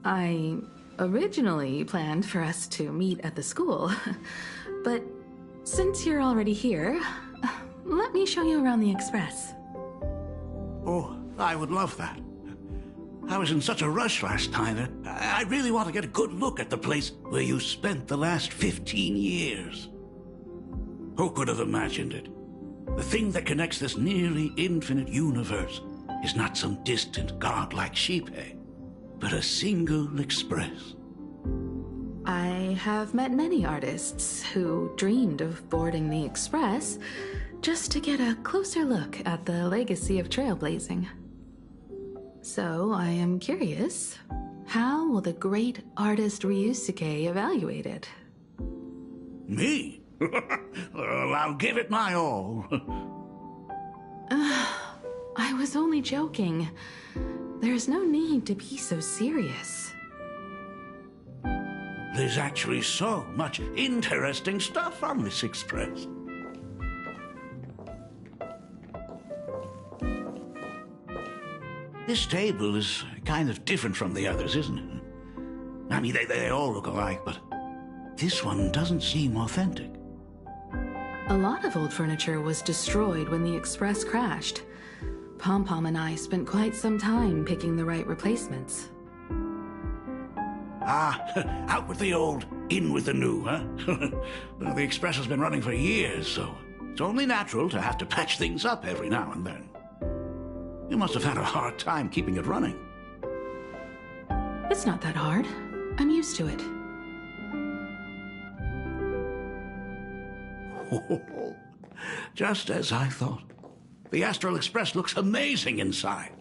I originally planned for us to meet at the school, but since you're already here, let me show you around the Express. Oh, I would love that. I was in such a rush last time that I really want to get a good look at the place where you spent the last 15 years. Who could have imagined it? The thing that connects this nearly infinite universe is not some distant godlike Xipe, but a single express. I have met many artists who dreamed of boarding the Express just to get a closer look at the legacy of trailblazing. So I am curious, how will the great artist Ryusuke evaluate it? Me? Well, I'll give it my all. I was only joking. There's no need to be so serious. There's actually so much interesting stuff on this express. This table is kind of different from the others, isn't it? I mean, they all look alike, but this one doesn't seem authentic. A lot of old furniture was destroyed when the Express crashed. Pom-Pom and I spent quite some time picking the right replacements. Out with the old, in with the new, huh? Well, the Express has been running for years, so it's only natural to have to patch things up every now and then. You must have had a hard time keeping it running. It's not that hard. I'm used to it. Just as I thought. The Astral Express looks amazing inside.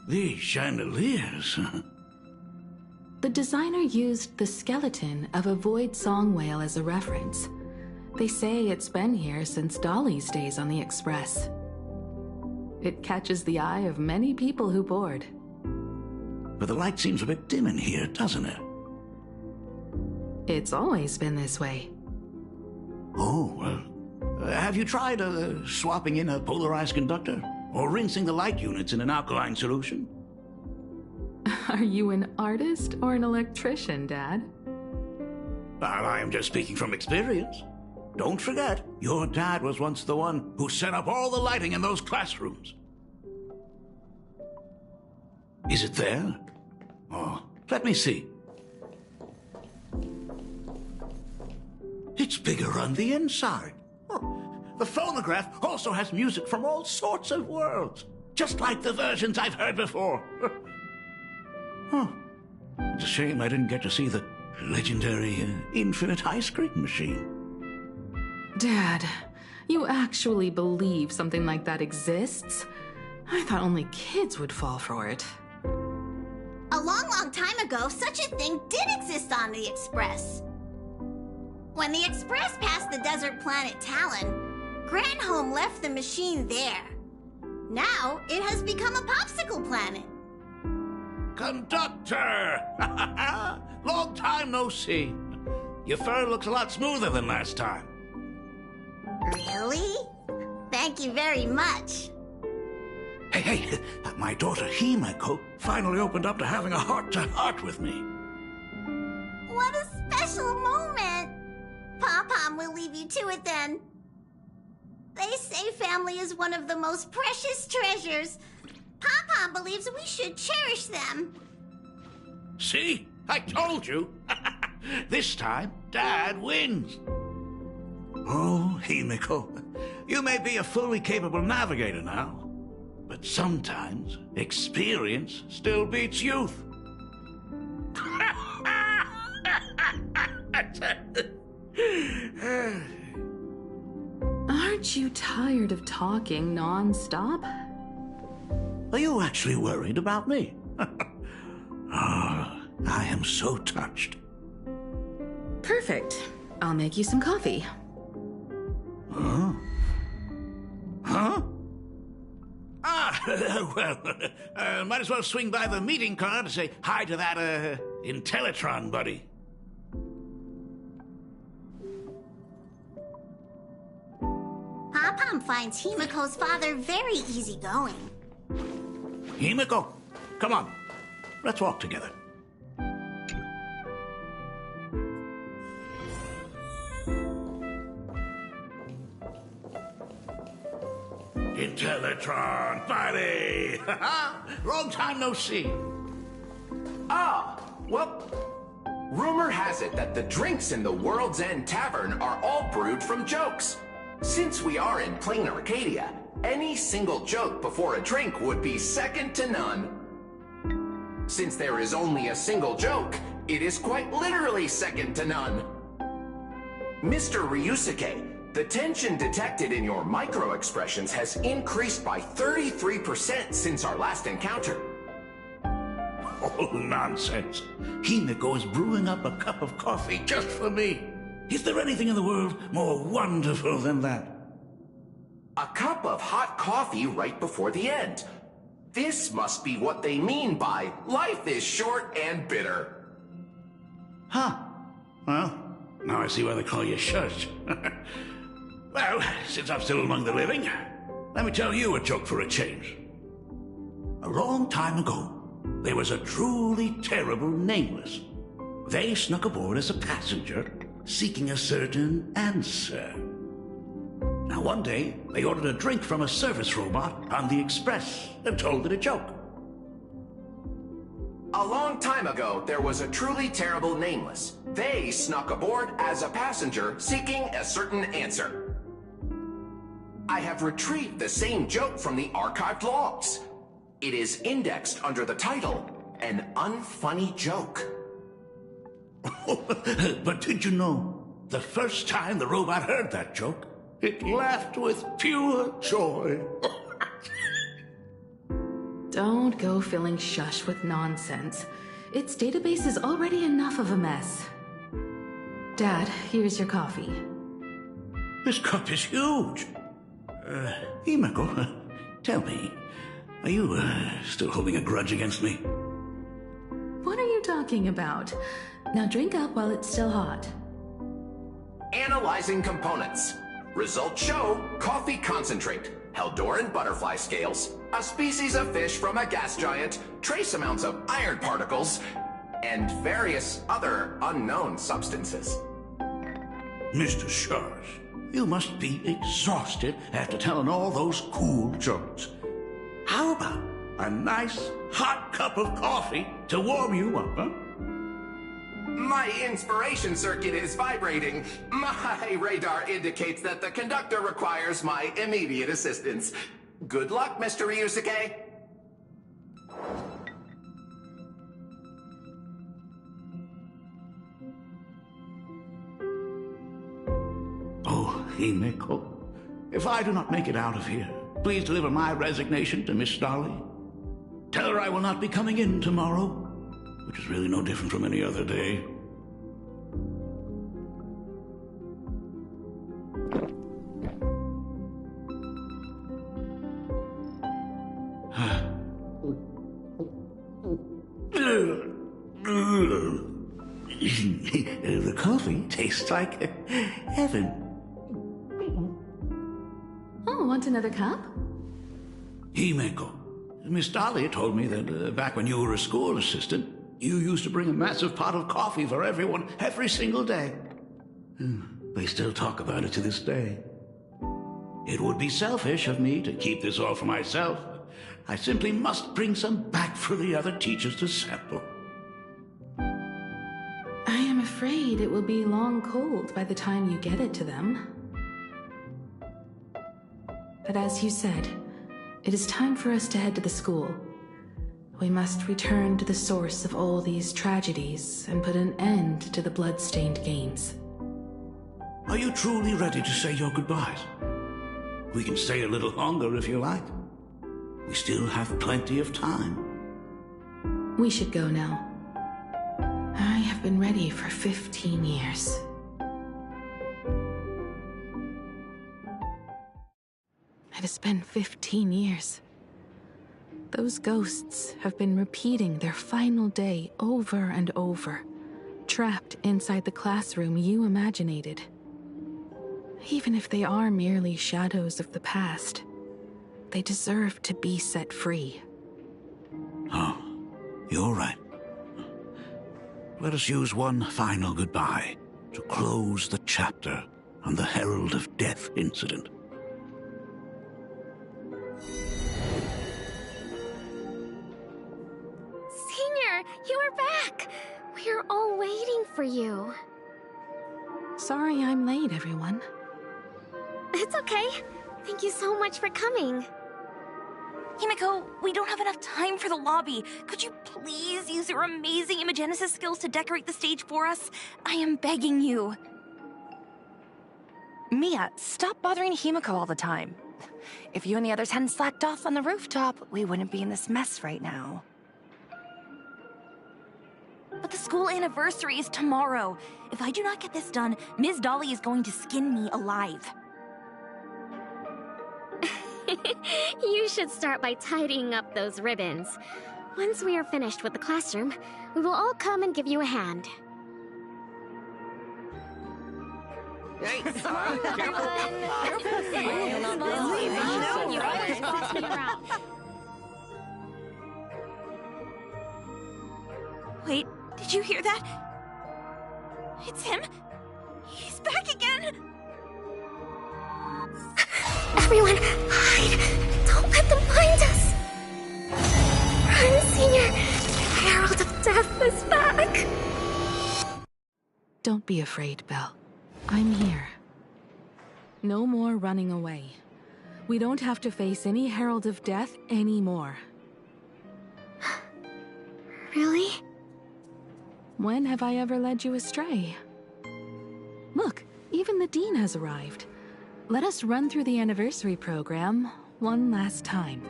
These chandeliers. The designer used the skeleton of a void song whale as a reference. They say it's been here since Dolly's days on the Express. It catches the eye of many people who board. But the light seems a bit dim in here, doesn't it? It's always been this way. Oh, well, have you tried swapping in a polarized conductor? Or rinsing the light units in an alkaline solution? Are you an artist or an electrician, Dad? Well, I am just speaking from experience. Don't forget, your dad was once the one who set up all the lighting in those classrooms. Is it there? Oh, let me see. It's bigger on the inside. Oh, the phonograph also has music from all sorts of worlds, just like the versions I've heard before. Huh. It's a shame I didn't get to see the legendary infinite ice cream machine. Dad, you actually believe something like that exists? I thought only kids would fall for it. A long, long time ago, such a thing did exist on the Express. When the Express passed the desert planet Talon, Granholm left the machine there. Now, it has become a popsicle planet. Conductor! Long time no see. Your fur looks a lot smoother than last time. Really? Thank you very much. Hey, my daughter Himeko finally opened up to having a heart-to-heart with me. What a special moment. Pom-Pom will leave you to it then. They say family is one of the most precious treasures. Pom-Pom believes we should cherish them. See? I told you. This time, Dad wins. Oh, Himeko, you may be a fully capable navigator now, but sometimes experience still beats youth. Aren't you tired of talking non-stop? Are you actually worried about me? Oh, I am so touched. Perfect. I'll make you some coffee. Huh? Huh? Well, might as well swing by the meeting car to say hi to that, Intellitron buddy. Pom-Pom finds Himeko's father very easygoing. Himeko, come on. Let's walk together. Intellitron, buddy! Long time no see. Well, rumor has it that the drinks in the World's End Tavern are all brewed from jokes. Since we are in plain Arcadia, any single joke before a drink would be second to none. Since there is only a single joke, it is quite literally second to none. Mr. Ryusuke, the tension detected in your micro-expressions has increased by 33% since our last encounter. Oh, nonsense. Himeko is brewing up a cup of coffee just for me. Is there anything in the world more wonderful than that? A cup of hot coffee right before the end. This must be what they mean by life is short and bitter. Huh. Well, now I see why they call you Shush. Well, since I'm still among the living, let me tell you a joke for a change. A long time ago, there was a truly terrible nameless. They snuck aboard as a passenger, seeking a certain answer. Now one day, they ordered a drink from a service robot on the Express and told it a joke. A long time ago, there was a truly terrible nameless. They snuck aboard as a passenger, seeking a certain answer. I have retrieved the same joke from the archived logs. It is indexed under the title, An Unfunny Joke. But did you know, the first time the robot heard that joke, it laughed with pure joy. Don't go filling Shush with nonsense. Its database is already enough of a mess. Dad, here's your coffee. This cup is huge. Himeko, tell me, are you still holding a grudge against me? What are you talking about? Now drink up while it's still hot. Analyzing components. Results show coffee concentrate, Heldoran butterfly scales, a species of fish from a gas giant, trace amounts of iron particles, and various other unknown substances. Mr. Shush, you must be exhausted after telling all those cool jokes. How about a nice hot cup of coffee to warm you up, huh? My inspiration circuit is vibrating. My radar indicates that the conductor requires my immediate assistance. Good luck, Mr. Ryusuke. Oh, Himeko, if I do not make it out of here, please deliver my resignation to Miss Starley. Tell her I will not be coming in tomorrow, which is really no different from any other day. The coffee tastes like heaven. Oh, want another cup? Himeko, Miss Dahlia told me that back when you were a school assistant, you used to bring a massive pot of coffee for everyone every single day. They still talk about it to this day. It would be selfish of me to keep this all for myself. I simply must bring some back for the other teachers to sample. I am afraid it will be long cold by the time you get it to them. But as you said, it is time for us to head to the school. We must return to the source of all these tragedies and put an end to the blood-stained games. Are you truly ready to say your goodbyes? We can stay a little longer if you like. We still have plenty of time. We should go now. I have been ready for 15 years. It has been 15 years. Those ghosts have been repeating their final day over and over, trapped inside the classroom you imaginated. Even if they are merely shadows of the past, they deserve to be set free. Oh, You're right. Let us use one final goodbye to close the chapter on the Herald of Death incident. Senior, you are back! We're all waiting for you. Sorry I'm late, everyone. It's okay. Thank you so much for coming. Himiko, we don't have enough time for the lobby. Could you please use your amazing Imagenesis skills to decorate the stage for us? I am begging you. Mia, stop bothering Himiko all the time. If you and the others hadn't slacked off on the rooftop, we wouldn't be in this mess right now. But the school anniversary is tomorrow. If I do not get this done, Ms. Dolly is going to skin me alive. You should start by tidying up those ribbons. Once we are finished with the classroom, we will all come and give you a hand. Hey, Smile, you always boss me around. Wait, did you hear that? It's him. He's back again. Everyone, hide! Don't let them find us! Run, Senior! The Herald of Death is back! Don't be afraid, Belle. I'm here. No more running away. We don't have to face any Herald of Death anymore. Really? When have I ever led you astray? Look, even the Dean has arrived. Let us run through the anniversary program one last time.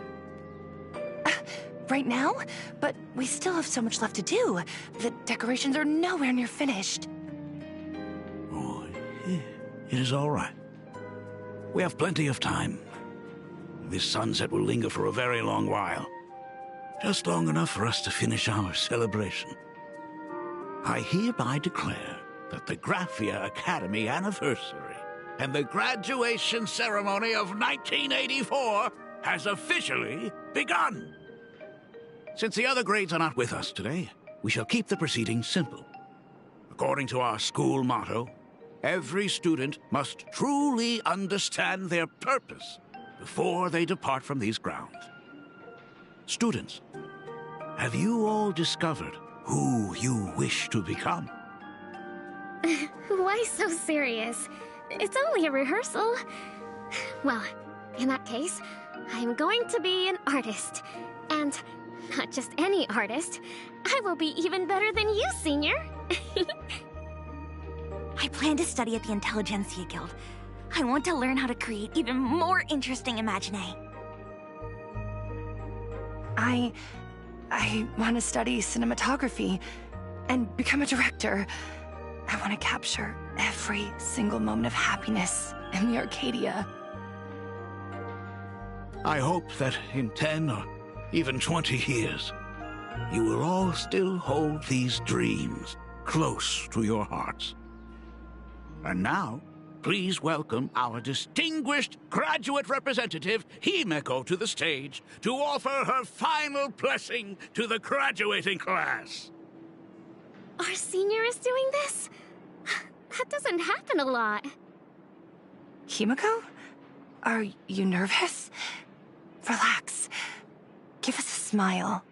Right now? But we still have so much left to do. The decorations are nowhere near finished. Oh, it is all right. We have plenty of time. This sunset will linger for a very long while. Just long enough for us to finish our celebration. I hereby declare that the Graphia Academy anniversary and the graduation ceremony of 1984 has officially begun. Since the other grades are not with us today, we shall keep the proceedings simple. According to our school motto, every student must truly understand their purpose before they depart from these grounds. Students, have you all discovered who you wish to become? Why so serious? It's only a rehearsal. Well, in that case, I'm going to be an artist. And not just any artist. I will be even better than you, Senior. I plan to study at the Intelligentsia Guild. I want to learn how to create even more interesting imaginae. I want to study cinematography and become a director. I want to capture every single moment of happiness in the Arcadia. I hope that in 10 or even 20 years, you will all still hold these dreams close to your hearts. And now, please welcome our distinguished graduate representative, Himiko, to the stage to offer her final blessing to the graduating class. Our Senior is doing this? That doesn't happen a lot. Himiko? Are you nervous? Relax. Give us a smile.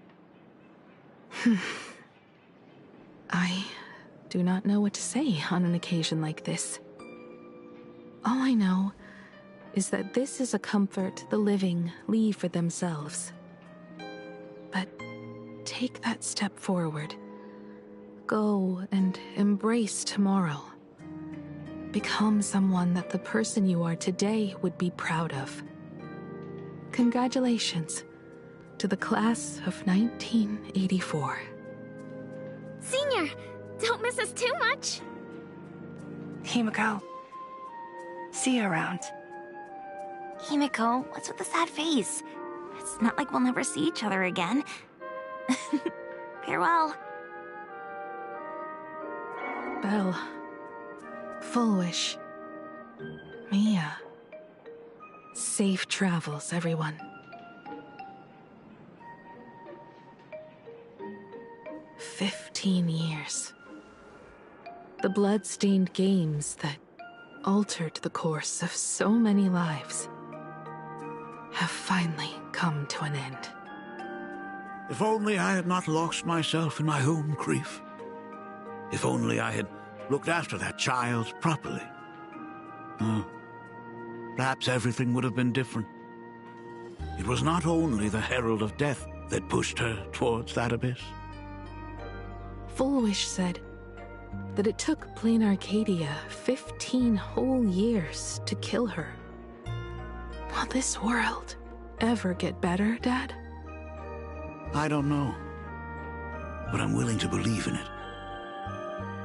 I do not know what to say on an occasion like this. All I know is that this is a comfort the living leave for themselves. But take that step forward. Go and embrace tomorrow. Become someone that the person you are today would be proud of. Congratulations to the class of 1984. Senior, don't miss us too much. Himiko, see you around. Himiko, what's with the sad face? It's not like we'll never see each other again. Farewell. Belle. Full Wish. Mia. Safe travels, everyone. 15 years. The blood-stained games that altered the course of so many lives have finally come to an end. If only I had not lost myself in my own grief. If only I had looked after that child properly. Perhaps everything would have been different. It was not only the Herald of Death that pushed her towards that abyss. Fullwish said that it took Plain Arcadia 15 whole years to kill her. Will this world ever get better, Dad? I don't know, but I'm willing to believe in it.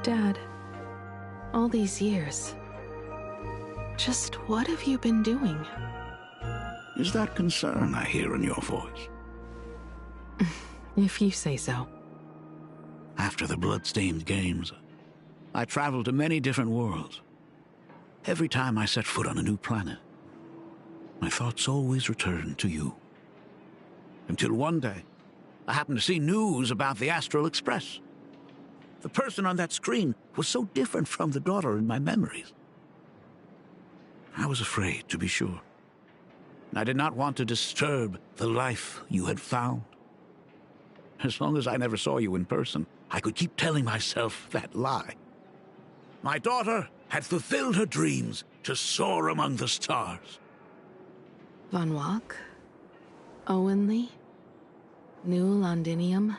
Dad, all these years, just what have you been doing? Is that concern I hear in your voice? If you say so. After the blood-stained games, I traveled to many different worlds. Every time I set foot on a new planet, my thoughts always returned to you. Until one day, I happened to see news about the Astral Express. The person on that screen was so different from the daughter in my memories. I was afraid, to be sure. I did not want to disturb the life you had found. As long as I never saw you in person, I could keep telling myself that lie. My daughter had fulfilled her dreams to soar among the stars. Von Walk, Owenly, New Londinium.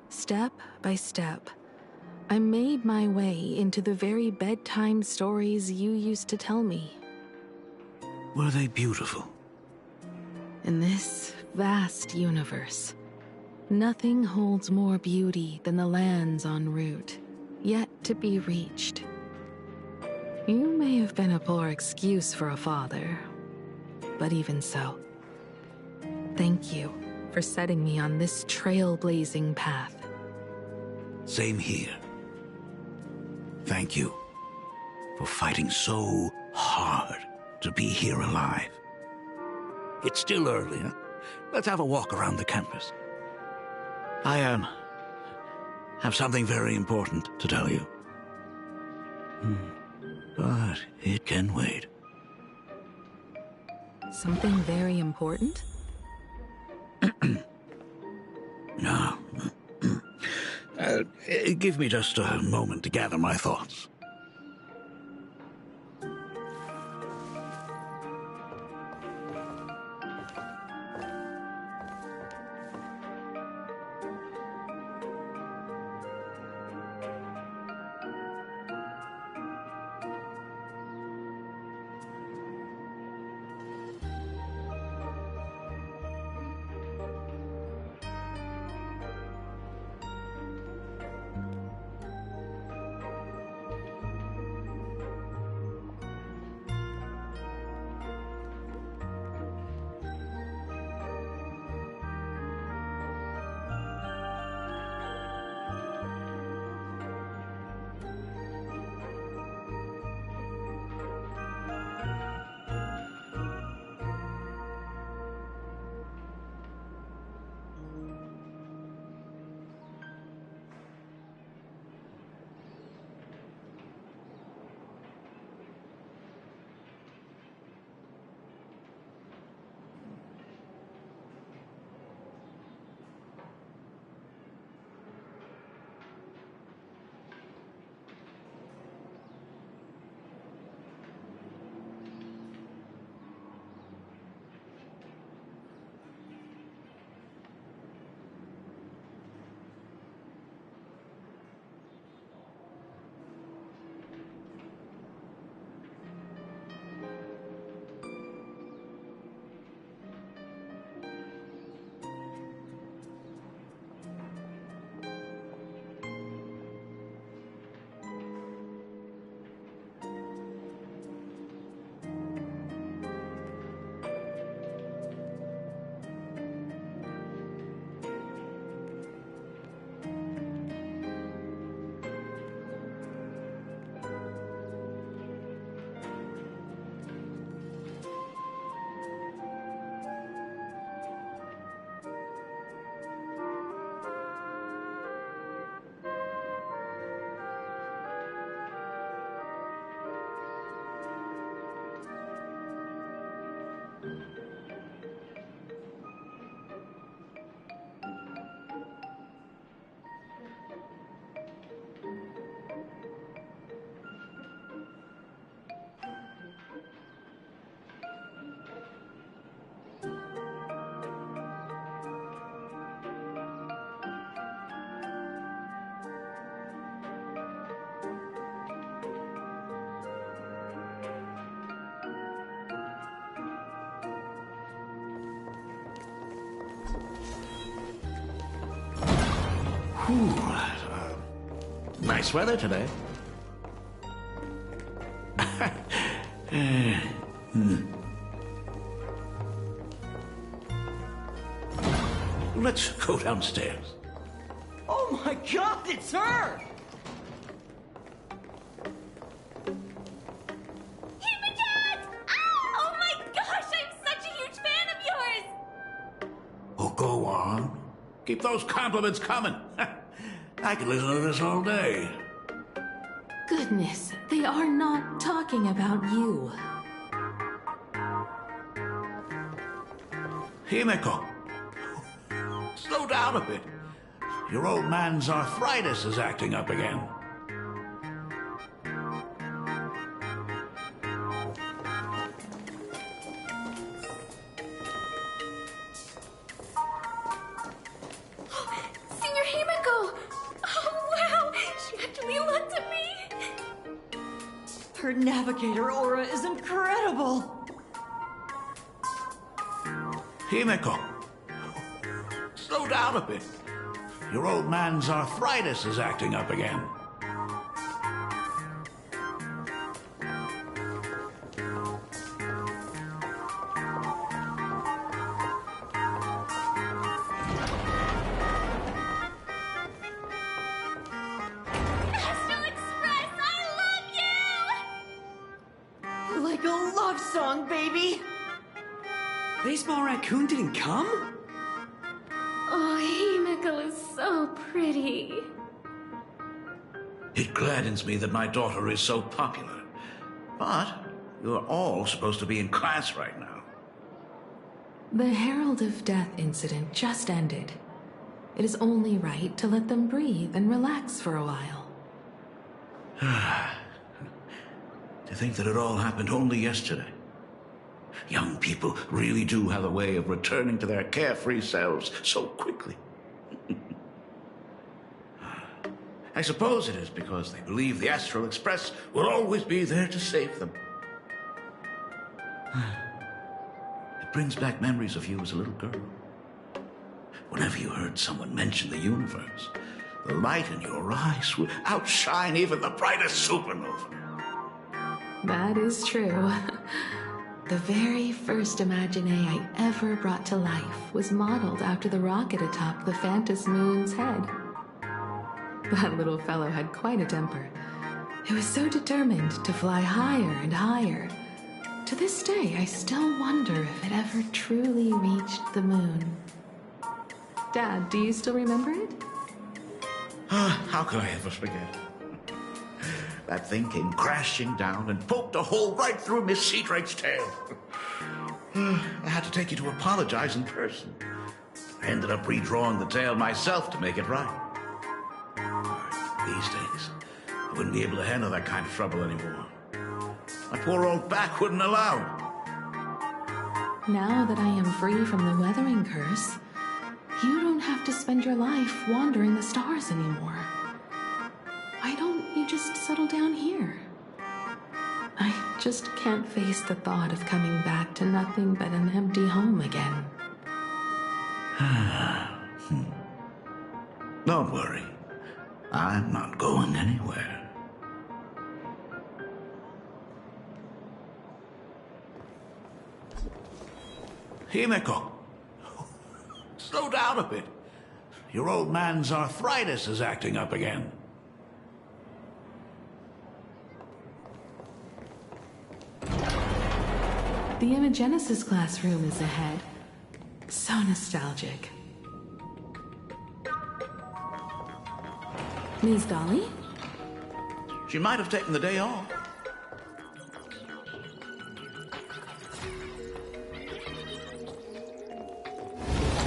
Step by step, I made my way into the very bedtime stories you used to tell me. Were they beautiful? In this vast universe, nothing holds more beauty than the lands en route, yet to be reached. You may have been a poor excuse for a father, but even so, thank you for setting me on this trailblazing path. Same here. Thank you for fighting so hard to be here alive. It's still early, huh? Let's have a walk around the campus. I have something very important to tell you. But it can wait. Something very important? No. Give me just a moment to gather my thoughts. Nice weather today. Let's go downstairs. Oh my god, it's her! Himika! Oh my gosh, I'm such a huge fan of yours! Oh, go on. Keep those compliments coming. I could listen to this all day. Goodness, they are not talking about you. Himiko, slow down a bit. Your old man's arthritis is acting up again. Senior Himiko! Oh wow, she actually looked at me! Her navigator aura is incredible! Himiko, slow down a bit. Your old man's arthritis is acting up again. Astral Express, I love you! Like a love song, baby! Baseball Raccoon didn't come? Oh, Himiko is so pretty. It gladdens me that my daughter is so popular. But you're all supposed to be in class right now. The Herald of Death incident just ended. It is only right to let them breathe and relax for a while. To think that it all happened only yesterday. Young people really do have a way of returning to their carefree selves so quickly. I suppose it is because they believe the Astral Express will always be there to save them. It brings back memories of you as a little girl. Whenever you heard someone mention the universe, the light in your eyes would outshine even the brightest supernova. That is true. The very first Imagine I ever brought to life was modeled after the rocket atop the Phantom Moon's head. That little fellow had quite a temper. It was so determined to fly higher and higher. To this day, I still wonder if it ever truly reached the moon. Dad, do you still remember it? How could I ever forget? That thing came crashing down and poked a hole right through Miss Seadrake's tail. I had to take you to apologize in person. I ended up redrawing the tail myself to make it right. These days, I wouldn't be able to handle that kind of trouble anymore. My poor old back wouldn't allow it. Now that I am free from the weathering curse, you don't have to spend your life wandering the stars anymore. Why don't you just settle down here? I just can't face the thought of coming back to nothing but an empty home again. Don't worry. I'm not going anywhere. Himiko, slow down a bit. Your old man's arthritis is acting up again. The Imogenesis classroom is ahead. So nostalgic. Ms. Dolly? She might have taken the day off.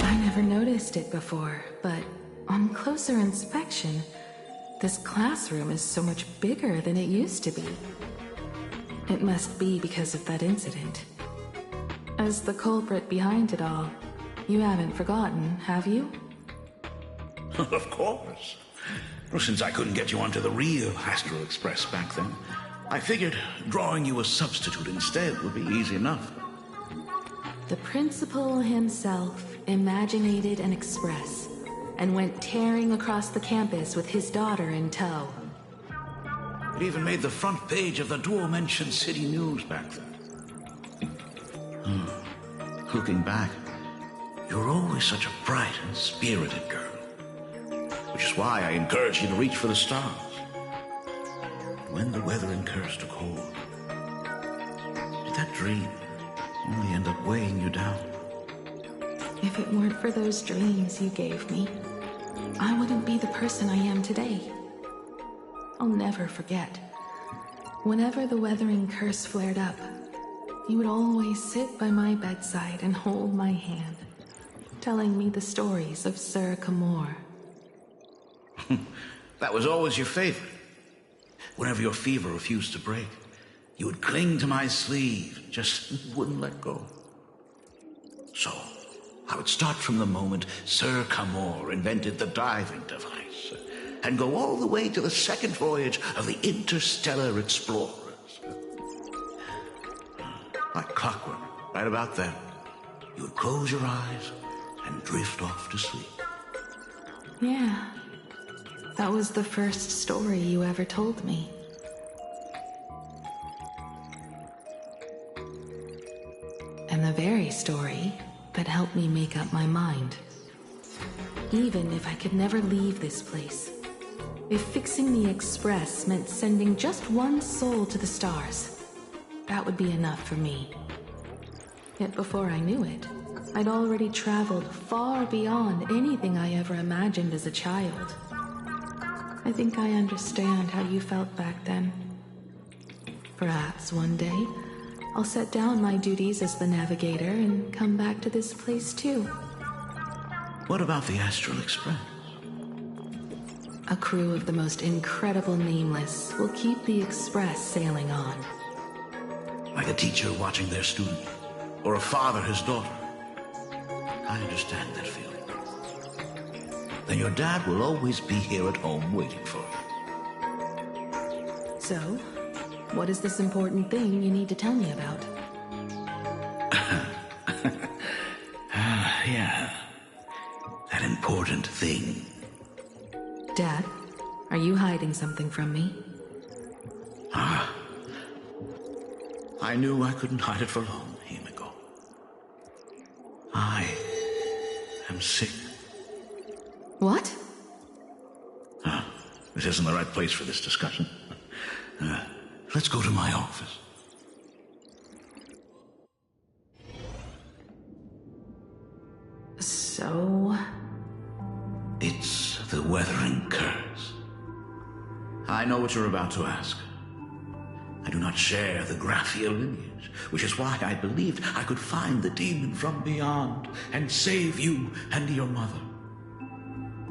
I never noticed it before, but on closer inspection, this classroom is so much bigger than it used to be. It must be because of that incident. As the culprit behind it all, you haven't forgotten, have you? Of course. Well, since I couldn't get you onto the real Astral Express back then, I figured drawing you a substitute instead would be easy enough. The principal himself imaginated an express, and went tearing across the campus with his daughter in tow. It even made the front page of the Dwarmention City News back then. Looking back, you were always such a bright and spirited girl. Which is why I encourage you to reach for the stars. When the weathering curse took hold, did that dream only end up weighing you down? If it weren't for those dreams you gave me, I wouldn't be the person I am today. I'll never forget. Whenever the weathering curse flared up, you would always sit by my bedside and hold my hand, telling me the stories of Sir Camor. That was always your favorite. Whenever your fever refused to break, you would cling to my sleeve, just wouldn't let go. So, I would start from the moment Sir Camor invented the diving device, and go all the way to the second voyage of the Interstellar Explorers. Like clockwork, right about then, you would close your eyes and drift off to sleep. Yeah, that was the first story you ever told me. And the very story that helped me make up my mind. Even if I could never leave this place, if fixing the Express meant sending just one soul to the stars, that would be enough for me. Yet before I knew it, I'd already traveled far beyond anything I ever imagined as a child. I think I understand how you felt back then. Perhaps one day, I'll set down my duties as the navigator and come back to this place too. What about the Astral Express? A crew of the most incredible nameless will keep the Express sailing on. Like a teacher watching their student, or a father his daughter. I understand that feeling. Then your dad will always be here at home waiting for you. So, what is this important thing you need to tell me about? Yeah. That important thing. Dad, are you hiding something from me? I knew I couldn't hide it for long, Himiko. I am sick. What? This isn't the right place for this discussion. Let's go to my office. So... It's the Weathering Curse. I know what you're about to ask. I do not share the Graphia lineage, which is why I believed I could find the demon from beyond and save you and your mother.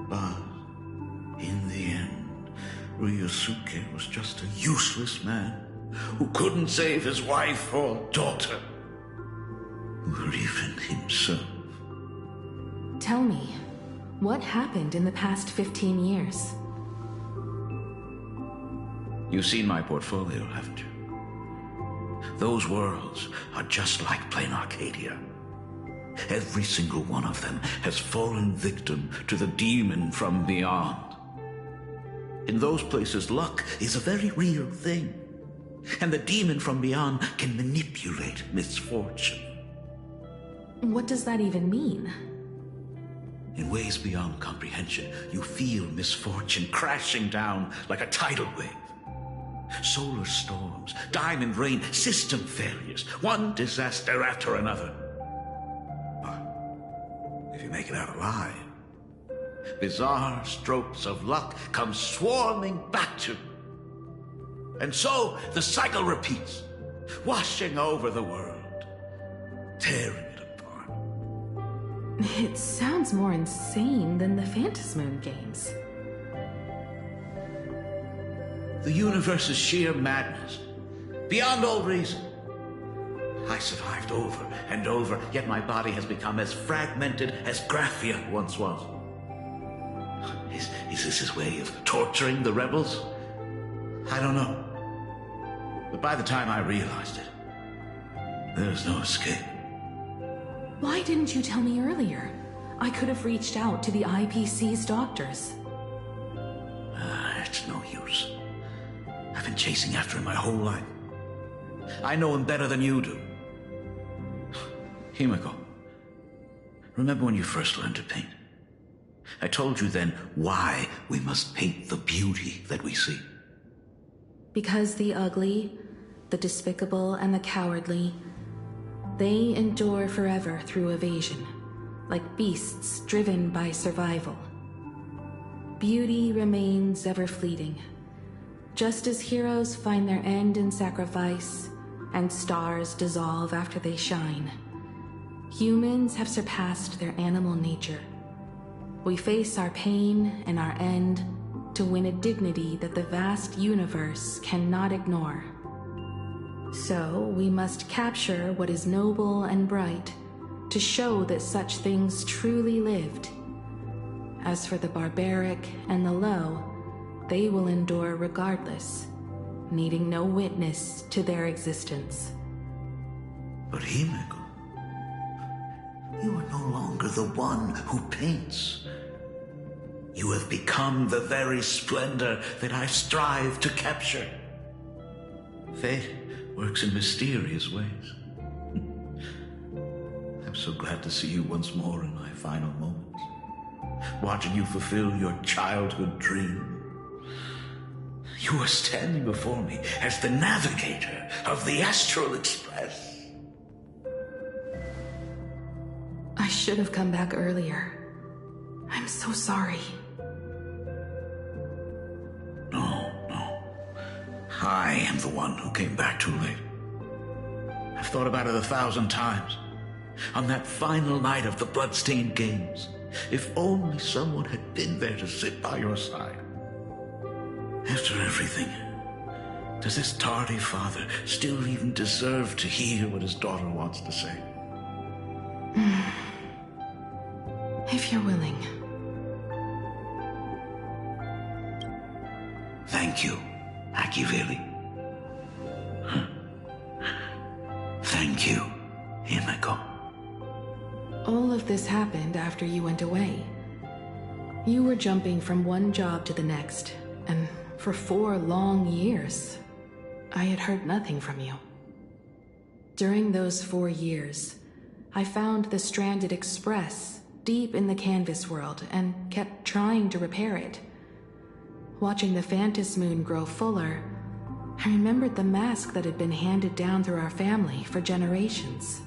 But in the end, Ryosuke was just a useless man who couldn't save his wife or daughter, or even himself. Tell me, what happened in the past 15 years? You've seen my portfolio, haven't you? Those worlds are just like plain Arcadia. Every single one of them has fallen victim to the demon from beyond. In those places, luck is a very real thing, and the demon from beyond can manipulate misfortune. What does that even mean? In ways beyond comprehension, you feel misfortune crashing down like a tidal wave. Solar storms, diamond rain, system failures, one disaster after another. But if you make it out alive, bizarre strokes of luck come swarming back to you. And so the cycle repeats, washing over the world, tearing it apart. It sounds more insane than the Phantasmoon games. The universe is sheer madness, beyond all reason. I survived over and over, yet my body has become as fragmented as Graphia once was. Is this his way of torturing the rebels? I don't know. But by the time I realized it, there was no escape. Why didn't you tell me earlier? I could have reached out to the IPC's doctors. It's no use. I've been chasing after him my whole life. I know him better than you do. Himeko, remember when you first learned to paint? I told you then why we must paint the beauty that we see. Because the ugly, the despicable, and the cowardly, they endure forever through evasion, like beasts driven by survival. Beauty remains ever fleeting, just as heroes find their end in sacrifice, and stars dissolve after they shine. Humans have surpassed their animal nature. We face our pain and our end to win a dignity that the vast universe cannot ignore. So we must capture what is noble and bright to show that such things truly lived. As for the barbaric and the low, they will endure regardless, needing no witness to their existence. But Himeko, you are no longer the one who paints. You have become the very splendor that I strive to capture. Fate works in mysterious ways. I'm so glad to see you once more in my final moments, watching you fulfill your childhood dream. You are standing before me as the navigator of the Astral Express. I should have come back earlier. I'm so sorry. No. I am the one who came back too late. I've thought about it 1,000 times. On that final night of the Bloodstained Games, if only someone had been there to sit by your side. After everything, does this tardy father still even deserve to hear what his daughter wants to say? If you're willing. Thank you, Akiveli. Thank you, Himeko. All of this happened after you went away. You were jumping from one job to the next, and for 4 long years, I had heard nothing from you. During those 4 years, I found the stranded Express deep in the canvas world and kept trying to repair it. Watching the Phantom Moon grow fuller, I remembered the mask that had been handed down through our family for generations.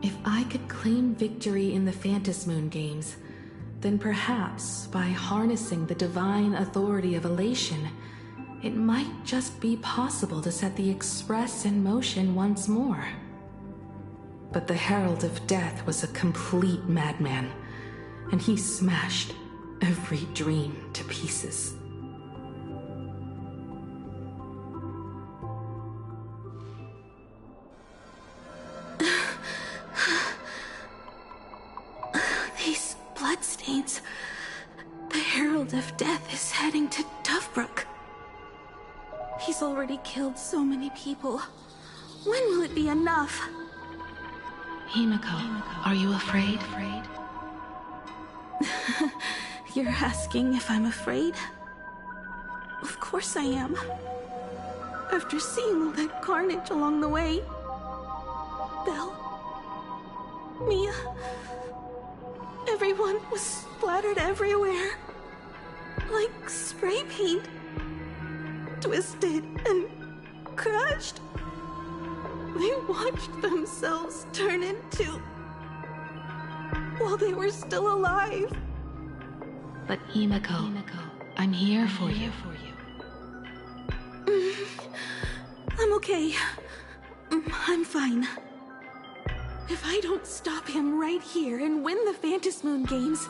If I could claim victory in the Phantom Moon games, then perhaps by harnessing the divine authority of elation, it might just be possible to set the Express in motion once more. But the Herald of Death was a complete madman, and he smashed every dream to pieces. These bloodstains. The Herald of Death is heading to Dovebrook. He's already killed so many people. When will it be enough? Himeko, are you afraid? You're asking if I'm afraid? Of course I am. After seeing all that carnage along the way. Belle, Mia, everyone was splattered everywhere. Like spray paint. Twisted and crushed. They watched themselves turn into... while they were still alive. But Himeko, I'm here for you. I'm okay. I'm fine. If I don't stop him right here and win the Phantom Moon games,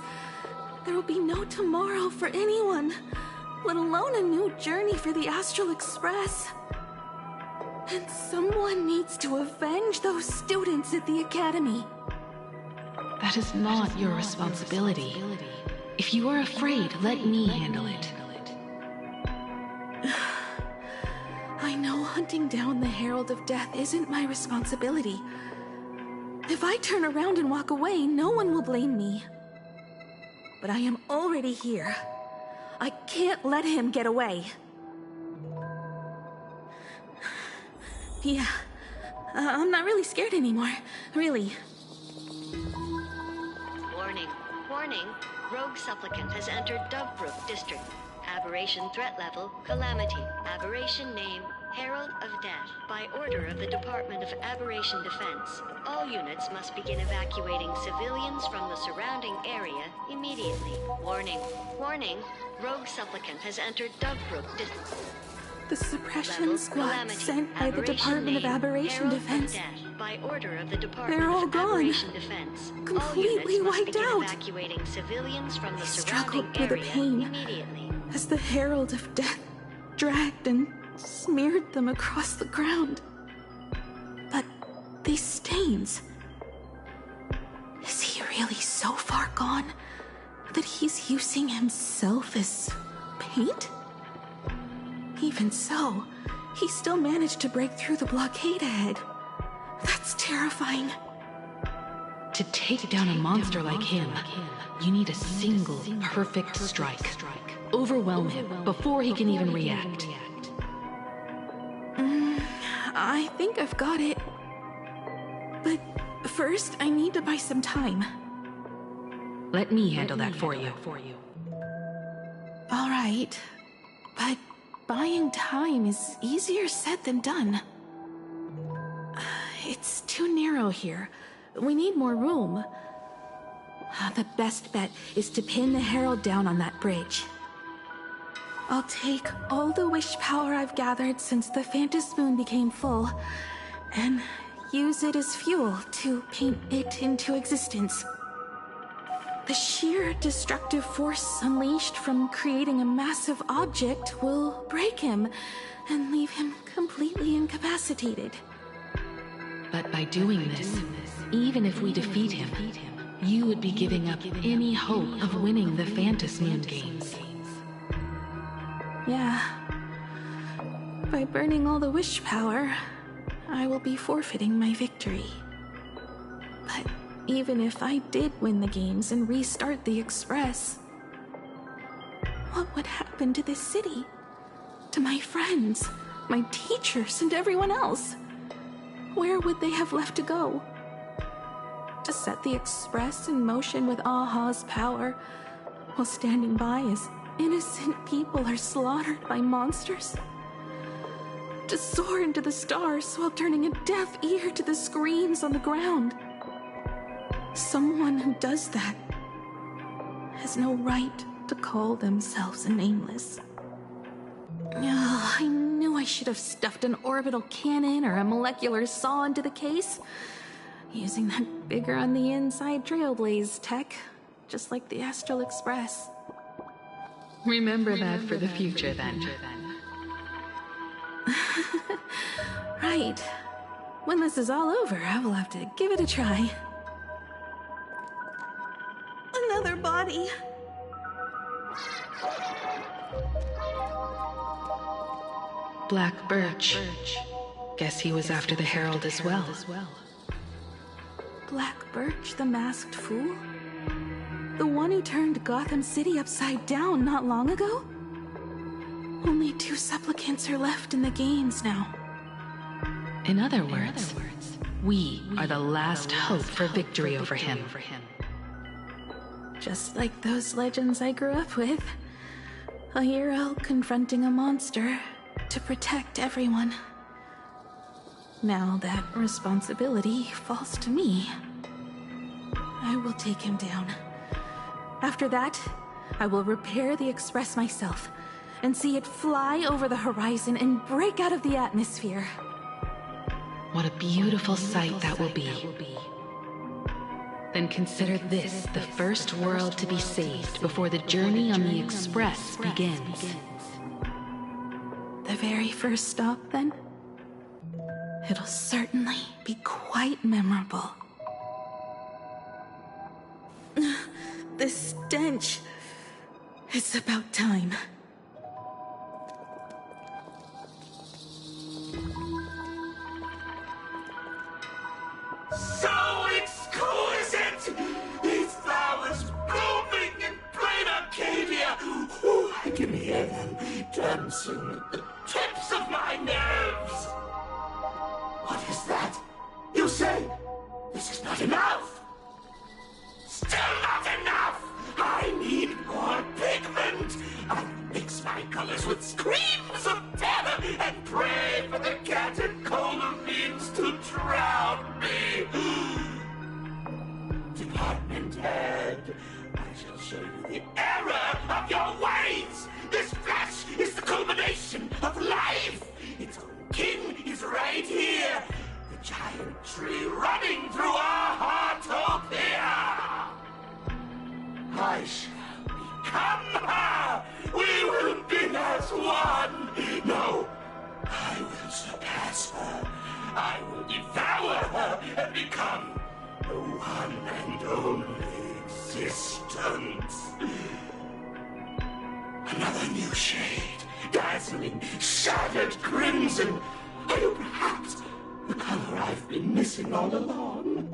there will be no tomorrow for anyone, let alone a new journey for the Astral Express. And someone needs to avenge those students at the Academy. That is not your responsibility. If you are afraid, let me handle it. I know hunting down the Herald of Death isn't my responsibility. If I turn around and walk away, no one will blame me. But I am already here. I can't let him get away. Yeah, I'm not really scared anymore, really. Warning, warning. Rogue supplicant has entered Dovebrook District. Aberration threat level, Calamity. Aberration name, Herald of Death. By order of the Department of Aberration Defense, all units must begin evacuating civilians from the surrounding area immediately. Warning, warning. Rogue supplicant has entered Dovebrook District. The suppression squad sent by the Department of Aberration Defense. By order of the Department They're all of gone. Aberration Defense, Completely wiped out. Evacuating civilians from the I surrounding struggled through the area pain immediately. as the Herald of Death dragged and smeared them across the ground. But these stains... Is he really so far gone that he's using himself as paint? Even so, he still managed to break through the blockade ahead. That's terrifying. To take down a monster like him, you need a single perfect strike. Overwhelm him before he can even react. I think I've got it. But first, I need to buy some time. Let me handle that for you. All right, but buying time is easier said than done. It's too narrow here. We need more room. The best bet is to pin the Herald down on that bridge. I'll take all the wish power I've gathered since the Phantom Moon became full, and use it as fuel to paint it into existence. The sheer destructive force unleashed from creating a massive object will break him and leave him completely incapacitated. But by doing this, even if we defeat him, you would be giving up any hope of winning the Phantom Moon games. Yeah. By burning all the wish power, I will be forfeiting my victory. But even if I did win the games and restart the Express, what would happen to this city? To my friends, my teachers, and everyone else? Where would they have left to go? To set the Express in motion with Aha's power, while standing by as innocent people are slaughtered by monsters? To soar into the stars while turning a deaf ear to the screams on the ground? Someone who does that has no right to call themselves a nameless. I knew I should have stuffed an orbital cannon or a molecular saw into the case, using that bigger on the inside Trailblaze tech, just like the Astral Express. Remember that for the future, then. Right. When this is all over, I will have to give it a try. Another body. Black Birch. Guess he was after the Herald as well. Black Birch, the masked fool? The one who turned Gotham City upside down not long ago? Only 2 supplicants are left in the games now. In other words, we are the last hope for victory over him. Just like those legends I grew up with. A hero confronting a monster to protect everyone. Now that responsibility falls to me. I will take him down. After that, I will repair the Express myself and see it fly over the horizon and break out of the atmosphere. What a beautiful sight that will be. Then consider this the first world to be saved before the journey on the Express begins. The very first stop, then? It'll certainly be quite memorable. The stench. It's about time. So it's dancing at the tips of my nerves. What is that? You say this is not enough? Still not enough! I need more pigment! I mix my colors with screams of terror and pray for the catecholamines to drown me! Department head, I shall show you the error of your ways! This flesh is the culmination of life! Its own king is right here! The giant tree running through our heartopia! I shall become her! We will be as one! No, I will surpass her. I will devour her and become the one and only existence. Another new shade, dazzling, shattered crimson. Are you perhaps the color I've been missing all along?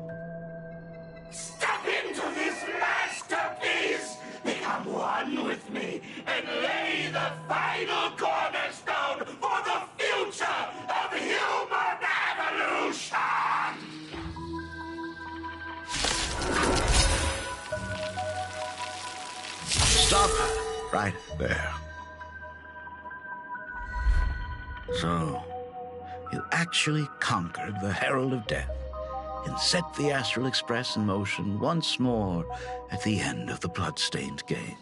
Step into this masterpiece! Become one with me and lay the final cornerstone for the future of human evolution! Stop right there. So, you actually conquered the Herald of Death and set the Astral Express in motion once more at the end of the Bloodstained Games.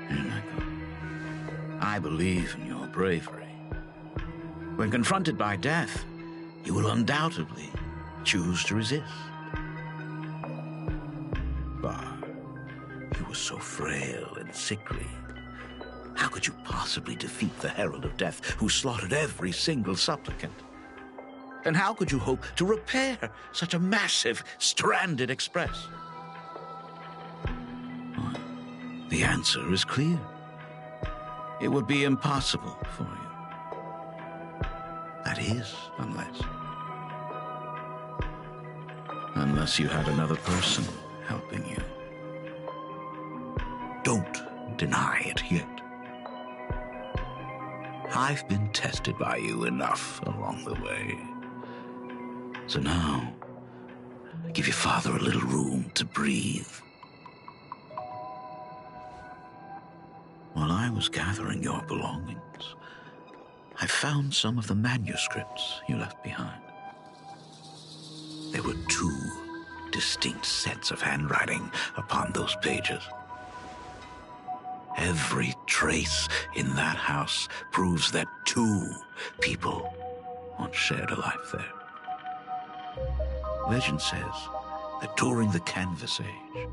Himeko, I believe in your bravery. When confronted by death, you will undoubtedly choose to resist. But you were so frail and sickly. How could you possibly defeat the Herald of Death, who slaughtered every single supplicant? And how could you hope to repair such a massive, stranded express? Well, the answer is clear. It would be impossible for you. That is, unless you had another person helping you. Don't deny it yet. I've been tested by you enough along the way. So now, give your father a little room to breathe. While I was gathering your belongings, I found some of the manuscripts you left behind. There were 2 distinct sets of handwriting upon those pages. Every trace in that house proves that 2 people once shared a life there. Legend says that during the Canvas Age,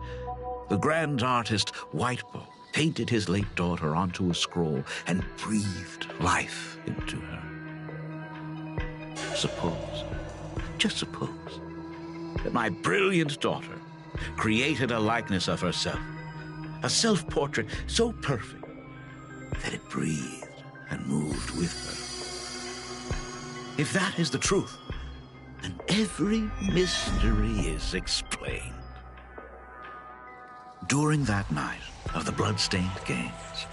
the grand artist Whitebow painted his late daughter onto a scroll and breathed life into her. Suppose, just suppose, that my brilliant daughter created a likeness of herself, a self-portrait so perfect that it breathed and moved with her. If that is the truth, then every mystery is explained. During that night of the Bloodstained Games,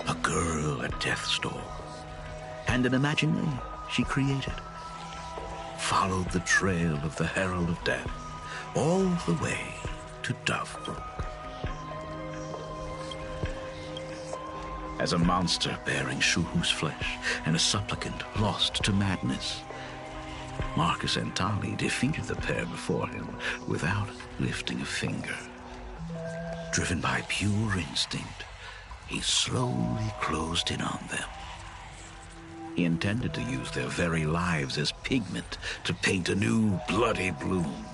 a girl at death's door and an imaginary she created followed the trail of the Herald of Death all the way to Dovebrook. As a monster bearing Shuhu's flesh and a supplicant lost to madness, Marcus Antali defeated the pair before him without lifting a finger. Driven by pure instinct, he slowly closed in on them. He intended to use their very lives as pigment to paint a new bloody bloom.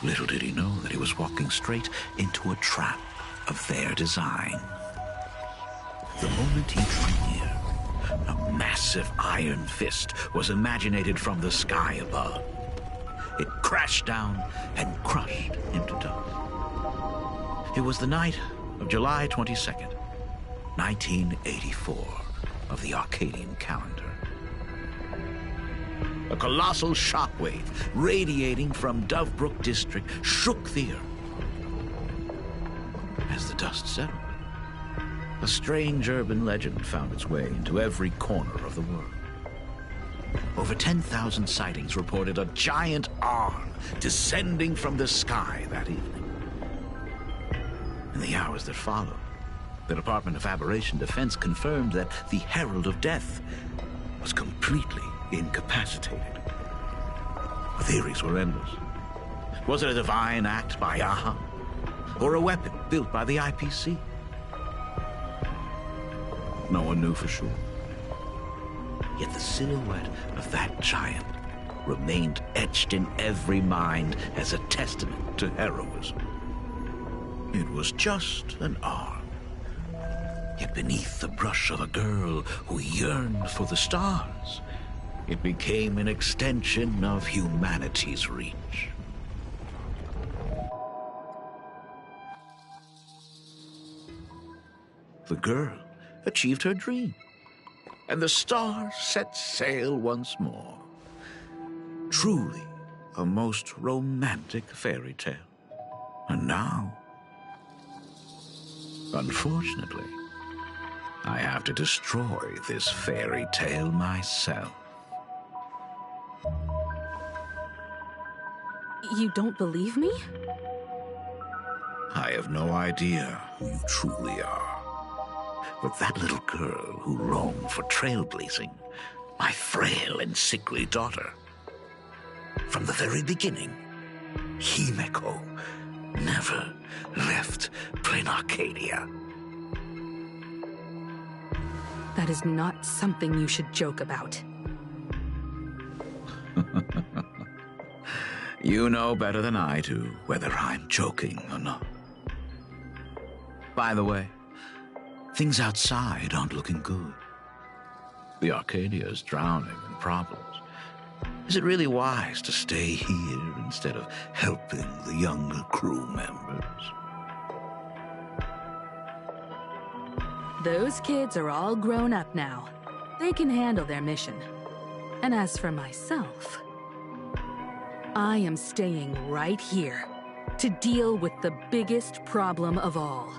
Little did he know that he was walking straight into a trap of their design. The moment he drew near, a massive iron fist was imaginated from the sky above. It crashed down and crushed into dust. It was the night of July 22nd, 1984, of the Arcadian calendar. A colossal shockwave radiating from Dovebrook District shook the earth. as the dust settled, a strange urban legend found its way into every corner of the world. Over 10,000 sightings reported a giant arm descending from the sky that evening. In the hours that followed, the Department of Aberration Defense confirmed that the Herald of Death was completely incapacitated. Theories were endless. Was it a divine act by Aha? Or a weapon built by the IPC? No one knew for sure. Yet the silhouette of that giant remained etched in every mind as a testament to heroism. It was just an arm. Yet beneath the brush of a girl who yearned for the stars, it became an extension of humanity's reach. The girl achieved her dream, and the stars set sail once more. Truly a most romantic fairy tale. And now, unfortunately, I have to destroy this fairy tale myself. You don't believe me? I have no idea who you truly are. But that little girl who longed for trailblazing, my frail and sickly daughter. From the very beginning, Himeko never left Plain Arcadia. That is not something you should joke about. You know better than I do whether I'm joking or not. By the way, things outside aren't looking good. The Arcadia is drowning in problems. Is it really wise to stay here instead of helping the younger crew members? Those kids are all grown up now. They can handle their mission. And as for myself, I am staying right here to deal with the biggest problem of all.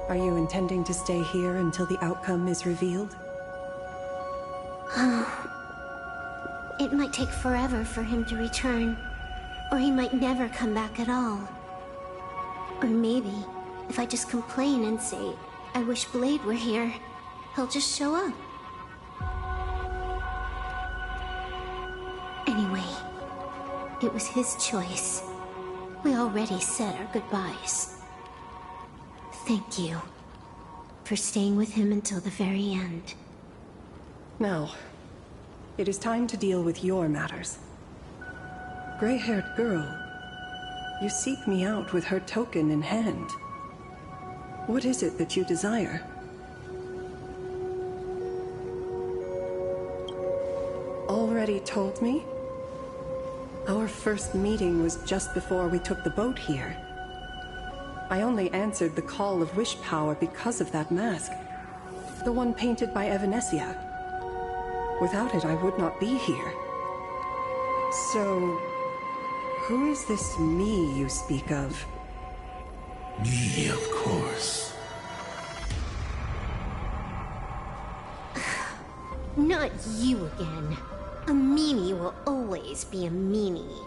Are you intending to stay here until the outcome is revealed? It might take forever for him to return, or he might never come back at all. Or maybe, if I just complain and say, I wish Blade were here, he'll just show up. Anyway, it was his choice. We already said our goodbyes. Thank you for staying with him until the very end. Now, it is time to deal with your matters. Gray-haired girl, you seek me out with her token in hand. What is it that you desire? Already told me? Our first meeting was just before we took the boat here. I only answered the call of wish power because of that mask. The one painted by Evanescia. Without it, I would not be here. So, who is this me you speak of? Me, of course. Not you again. A meanie will always be a meanie.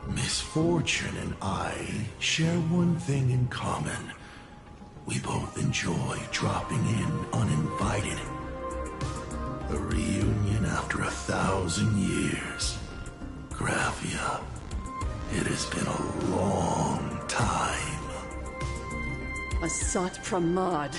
Misfortune and I share one thing in common. We both enjoy dropping in uninvited. A reunion after 1,000 years. Graphia, it has been a long time. Asat Pramad.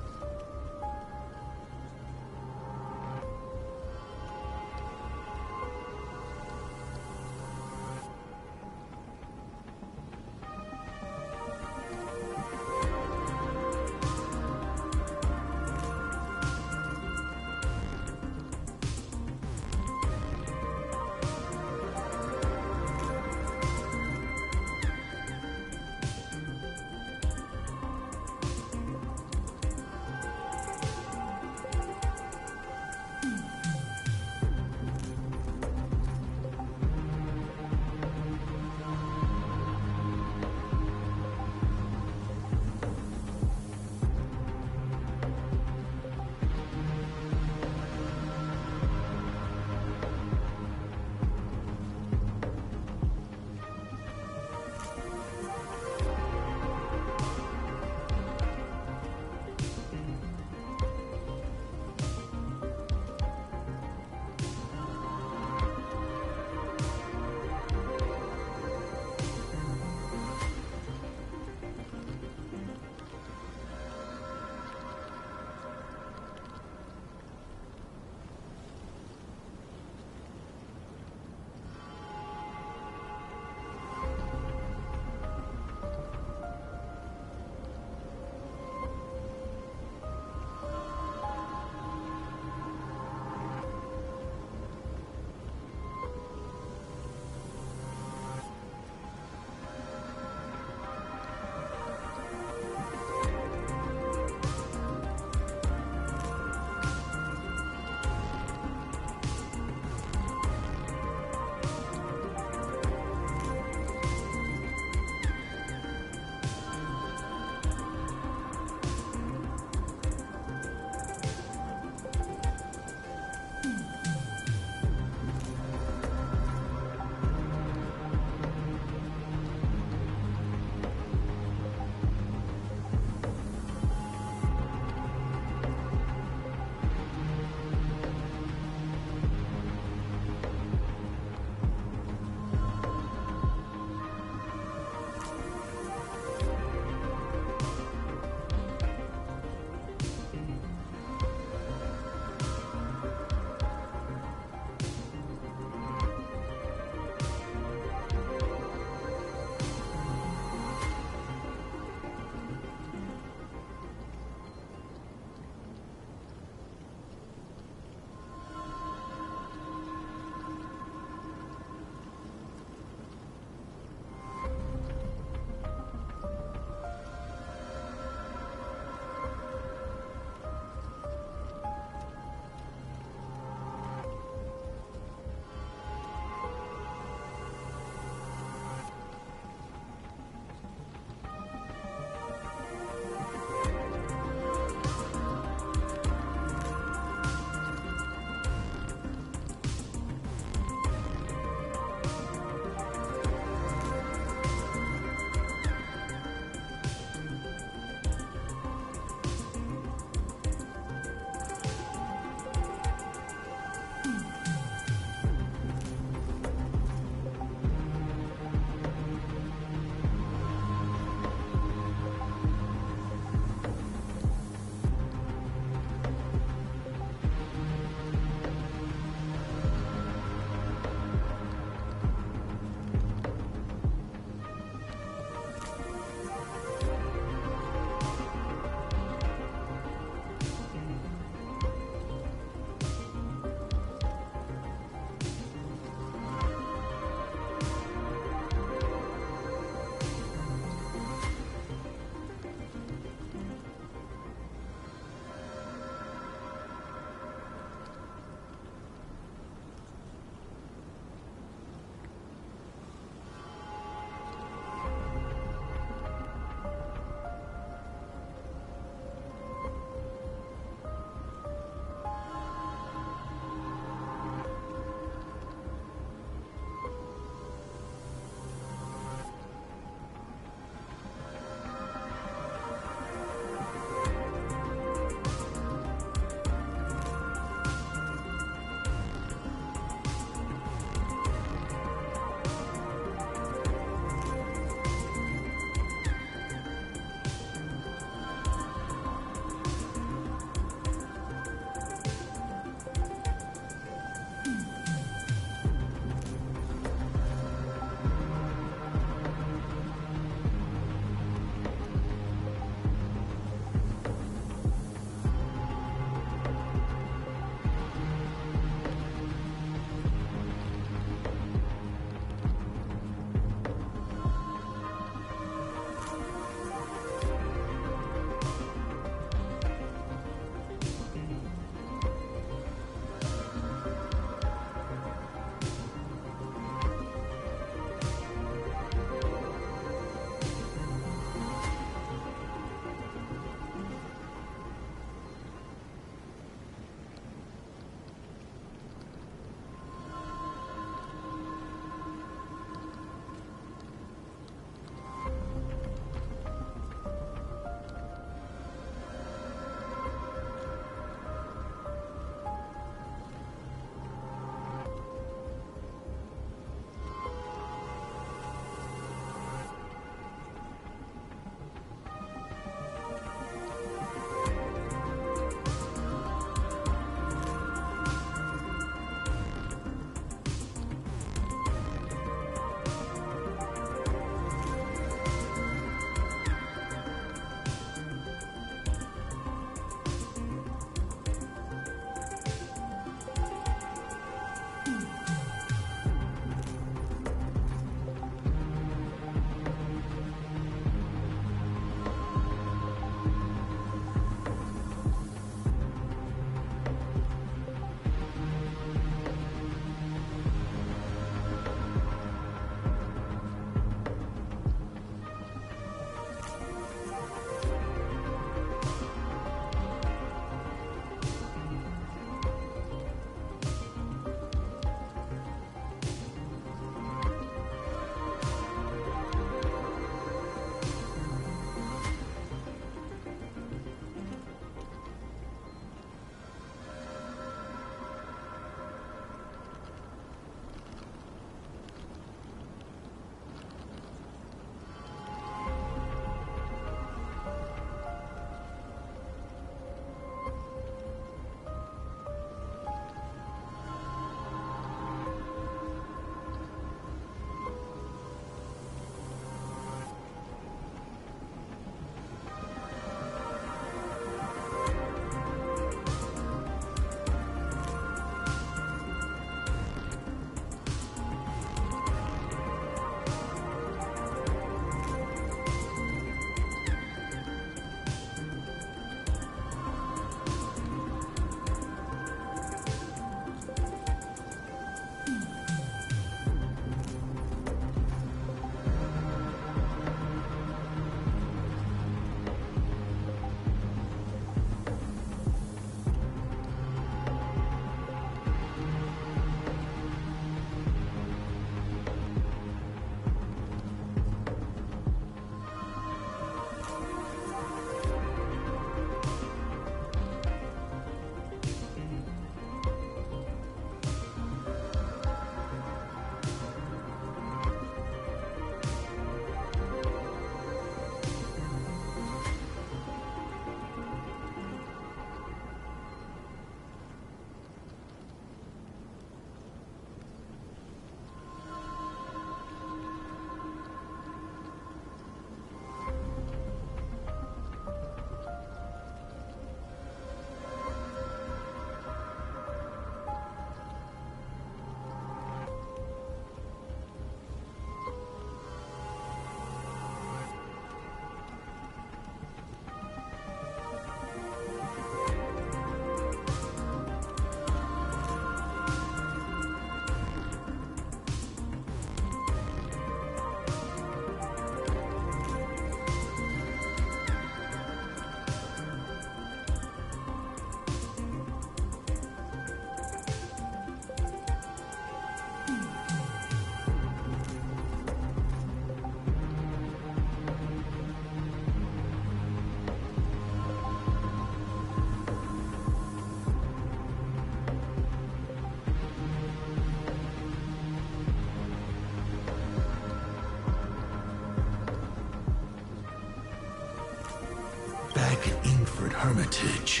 like an Ingford Hermitage,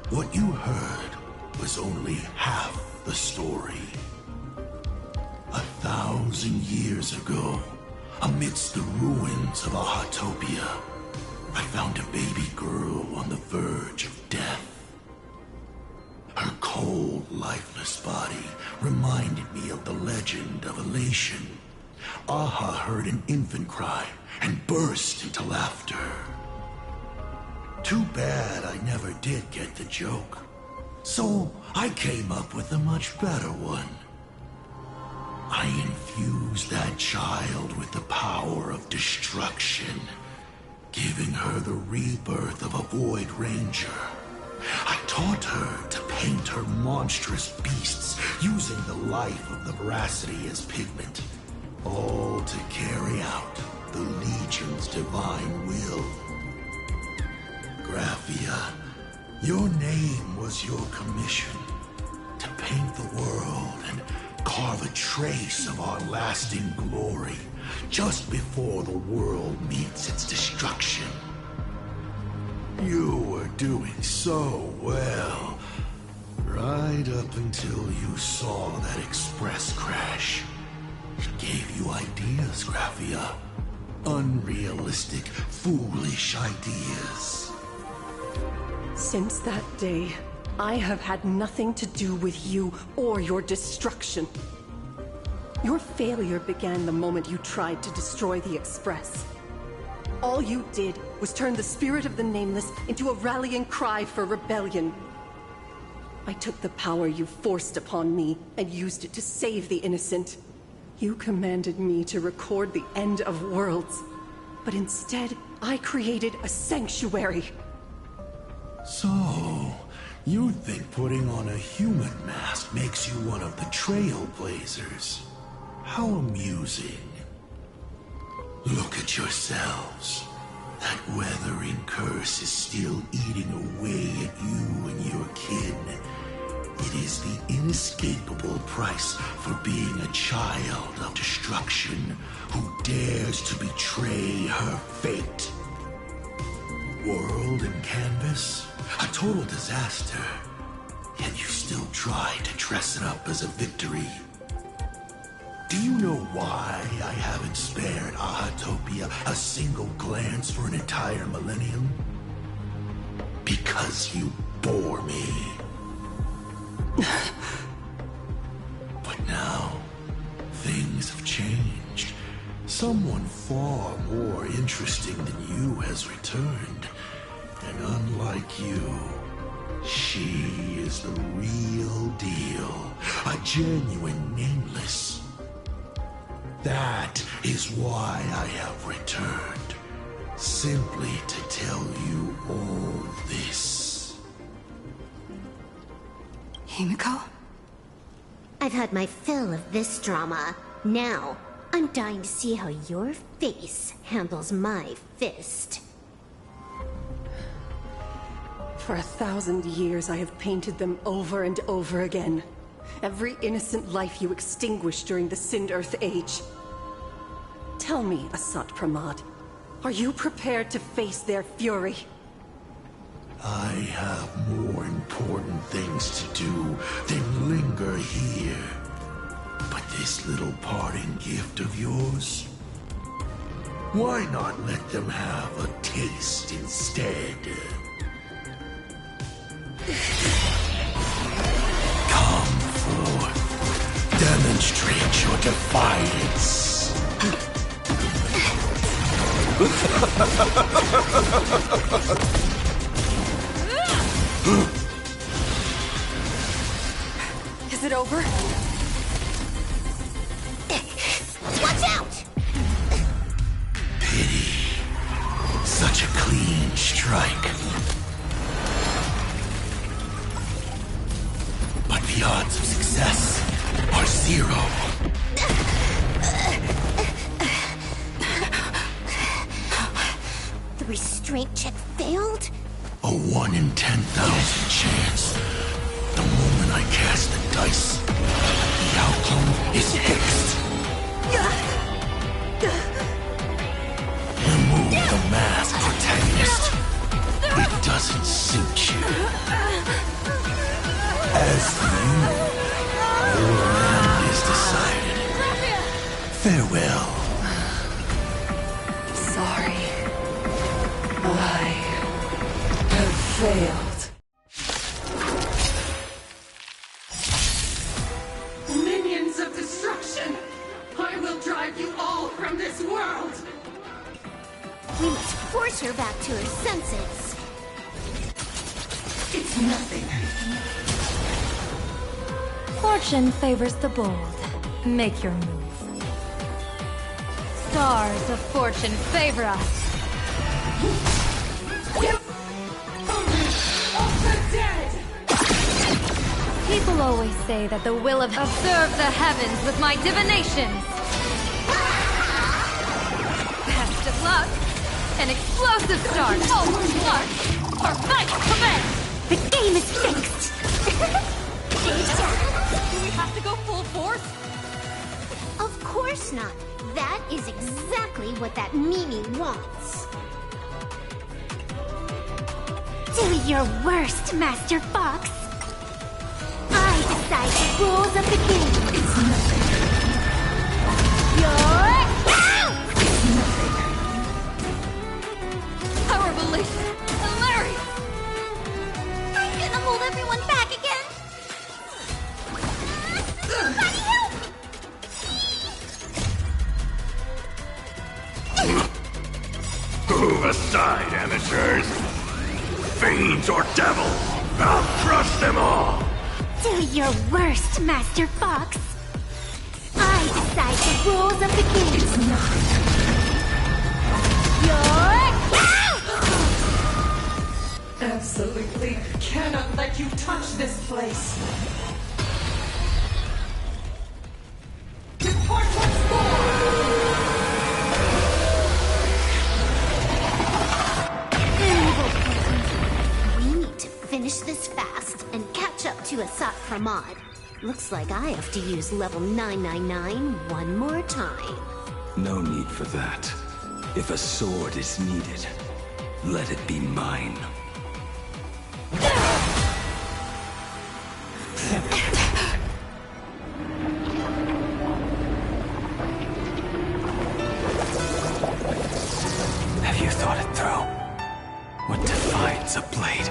what you heard was only half the story. 1,000 years ago, amidst the ruins of Ahatopia, I found a baby girl on the verge of death. Her cold, lifeless body reminded me of the legend of Elation. Aha heard an infant cry and burst into laughter. Too bad I never did get the joke. So I came up with a much better one. I infused that child with the power of destruction, giving her the rebirth of a Void Ranger. I taught her to paint her monstrous beasts using the life of the veracity as pigment, all to carry out the Legion's divine will. Graphia, your name was your commission, to paint the world and carve a trace of our lasting glory just before the world meets its destruction. You were doing so well, right up until you saw that express crash. It gave you ideas, Graphia. Unrealistic, foolish ideas. Since that day, I have had nothing to do with you or your destruction. Your failure began the moment you tried to destroy the Express. All you did was turn the spirit of the Nameless into a rallying cry for rebellion. I took the power you forced upon me and used it to save the innocent. You commanded me to record the end of worlds, but instead, I created a sanctuary. So, you think putting on a human mask makes you one of the Trailblazers? How amusing. Look at yourselves. That weathering curse is still eating away at you and your kin. It is the inescapable price for being a child of destruction who dares to betray her fate. World and canvas, a total disaster. Yet you still try to dress it up as a victory. Do you know why I haven't spared Ahatopia a single glance for an entire millennium? Because you bore me. But now, things have changed. Someone far more interesting than you has returned. And unlike you, she is the real deal. A genuine Nameless. That is why I have returned. Simply to tell you all this. Himiko? I've had my fill of this drama. Now, I'm dying to see how your face handles my fist. For 1,000 years, I have painted them over and over again. Every innocent life you extinguished during the Sind-Earth Age. Tell me, Asat Pramad, are you prepared to face their fury? I have more important things to do than linger here. But this little parting gift of yours? Why not let them have a taste instead? Come forth. Demonstrate your defiance. Is it over? Watch out! Pity. Such a clean strike. But the odds of success are 0. The restraint check failed? A 1 in 10,000 chance. The moment I cast the dice, the outcome is fixed. Remove the mask, protagonist. It doesn't suit you. As for you, your end is decided. Farewell. Sorry. I have failed. Minions of destruction! I will drive you all from this world! We must force her back to her senses. It's nothing. Fortune favors the bold. Make your move. Stars of fortune favor us. People always say that the will of observe the heavens with my divinations. Best of luck. An explosive start. Oh, luck. Our fight commence. The game is fixed. Do we have to go full force? Of course not. That is exactly what that Mimi wants. Do your worst, Master Fox. I decide the rules of the game. It's nothing. You're out! It's nothing. Our revelation. Hilarious. Are you gonna hold everyone back again? Somebody help! Move aside, amateurs. Fiends or devils, I'll crush them all. Do your worst, Master Fox. I decide the rules of the game. It's nothing. You're out! Absolutely cannot let you touch this place. Depart once more! We need to finish this fast and catch up to Asat Pramod. Looks like I have to use level 999 one more time. No need for that. If a sword is needed, let it be mine. Have you thought it through? What defines a blade?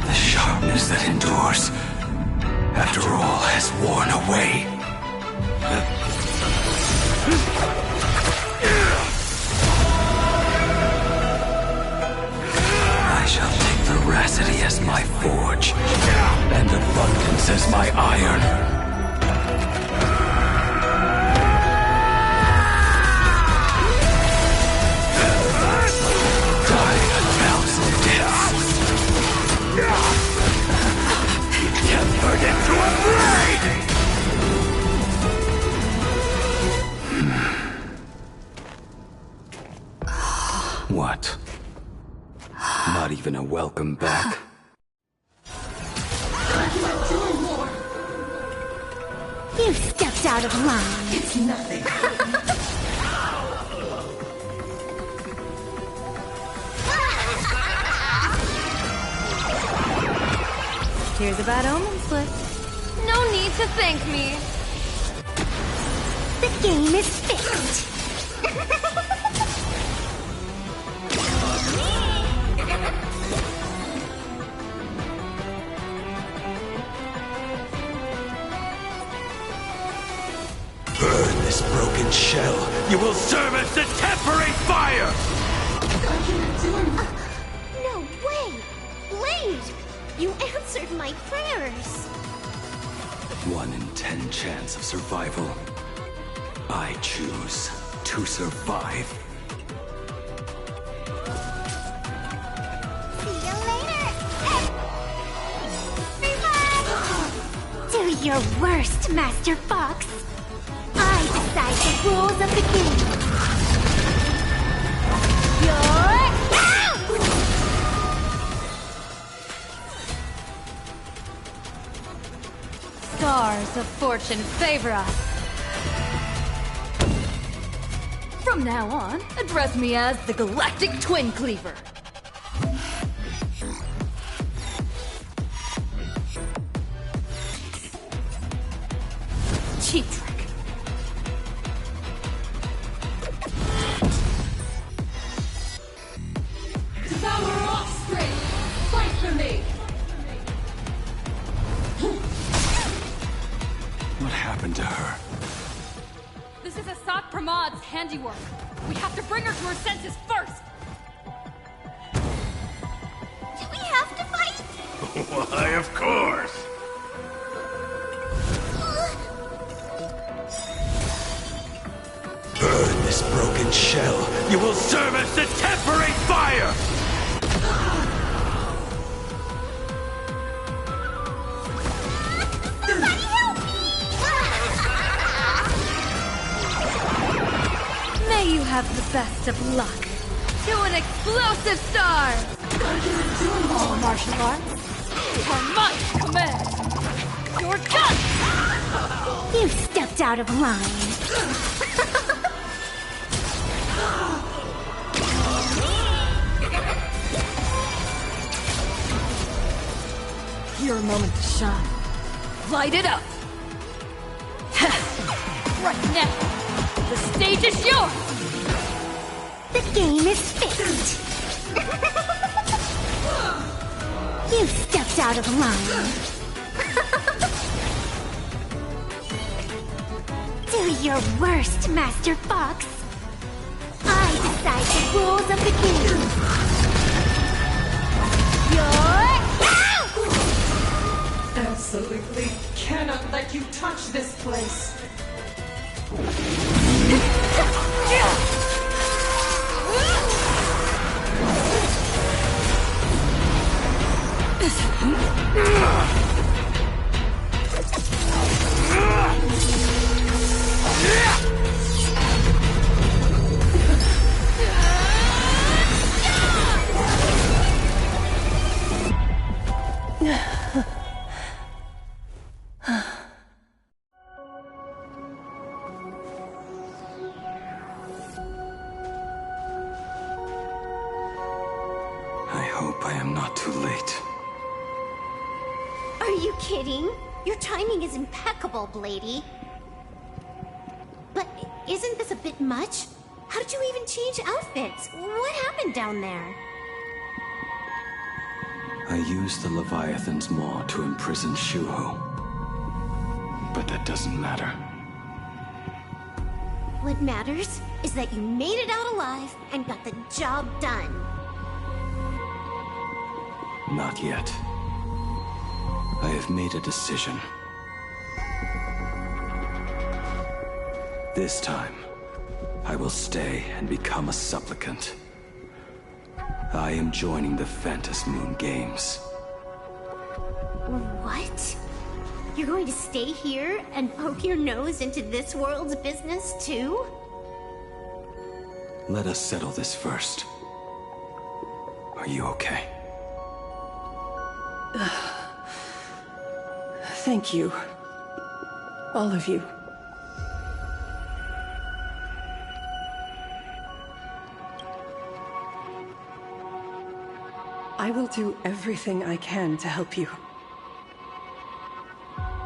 The sharpness that endures, after all has worn away. I shall take veracity as my forge, and abundance as my iron. Die a thousand deaths. Tempered into a blade! What? Not even a welcome back? You stepped out of line. It's nothing. Here's a bad omen slip. No need to thank me. The game is fixed. Burn this broken shell. You will serve as the temporary fire! No way! Blade! You answered my prayers. 1 in 10 chance of survival. I choose to survive. See you later! Do your worst, Master Fox. I decide the rules of the game. You're out! Stars of fortune favor us. From now on, address me as the Galactic Twin Cleaver. Cheap trick. Devour offspring! Fight for me! What happened to her? This is Asat Pramad's handiwork. We have to bring her to her senses first. Do we have to fight? Why, of course. Burn this broken shell. You will serve as the temporary fire! Somebody help me! May you have the best of luck. To an explosive star! All martial arts are my command! You're done! You stepped out of line. Your moment to shine. Light it up! Right now, the stage is yours! The game is fixed. You stepped out of line. Do your worst, Master Fox. I decide the rules of the game. You're out! Absolutely cannot let you touch this place. I hope I am not too late. Are you kidding? Your timing is impeccable, Blady. But isn't this a bit much? How did you even change outfits? What happened down there? I used the Leviathan's maw to imprison Shuho. But that doesn't matter. What matters is that you made it out alive and got the job done. Not yet. I have made a decision. This time, I will stay and become a supplicant. I am joining the Phantas Moon Games. What? You're going to stay here and poke your nose into this world's business too? Let us settle this first. Are you okay? Thank you. All of you. I will do everything I can to help you.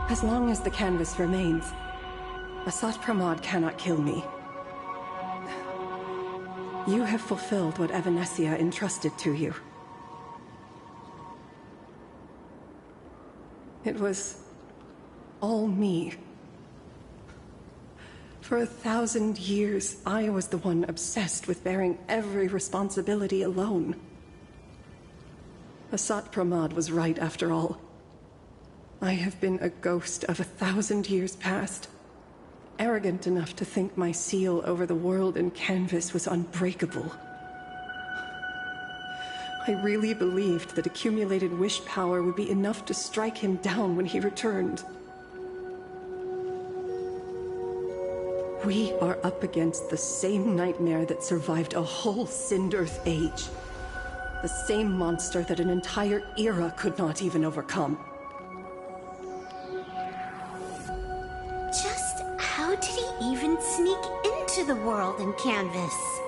As long as the canvas remains, Asat Pramad cannot kill me. You have fulfilled what Evanescia entrusted to you. It was all me. For 1,000 years, I was the one obsessed with bearing every responsibility alone. Asat Pramad was right after all. I have been a ghost of 1,000 years past, arrogant enough to think my seal over the world and canvas was unbreakable. I really believed that accumulated wish power would be enough to strike him down when he returned. We are up against the same nightmare that survived a whole Sindirth age. The same monster that an entire era could not even overcome. Just how did he even sneak into to the world in canvas.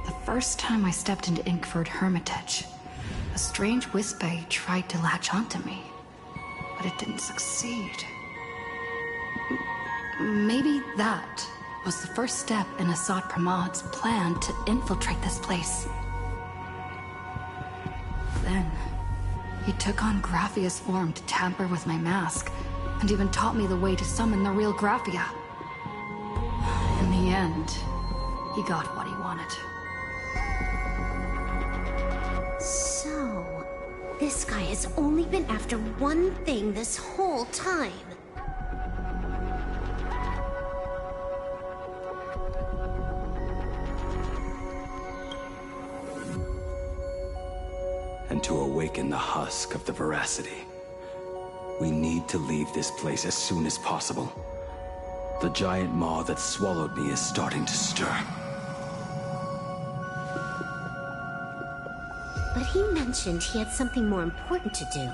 The first time I stepped into Inkford Hermitage, a strange Wisp-Bey tried to latch onto me, but it didn't succeed. Maybe that was the first step in Assad Pramad's plan to infiltrate this place. Then, he took on Graphia's form to tamper with my mask, and even taught me the way to summon the real Graphia. In the end, he got what he wanted. So, this guy has only been after one thing this whole time. And to awaken the husk of the veracity, we need to leave this place as soon as possible. The giant maw that swallowed me is starting to stir. But he mentioned he had something more important to do.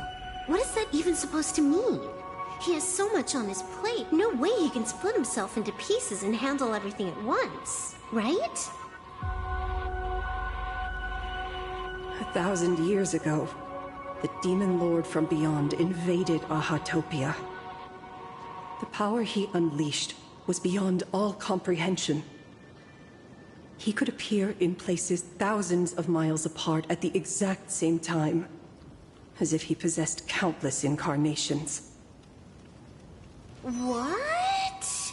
What is that even supposed to mean? He has so much on his plate, no way he can split himself into pieces and handle everything at once, right? 1,000 years ago, the Demon Lord from beyond invaded Ahatopia. The power he unleashed was beyond all comprehension. He could appear in places thousands of miles apart at the exact same time, as if he possessed countless incarnations. What?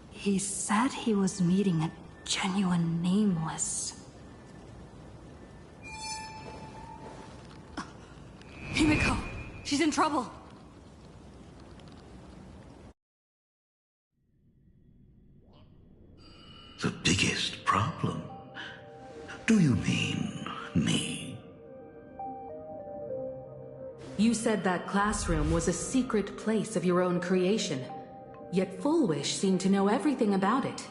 He said he was meeting a genuine Nameless. Himiko! She's in trouble! The biggest problem? Do you mean me? You said that classroom was a secret place of your own creation, yet Full Wish seemed to know everything about it.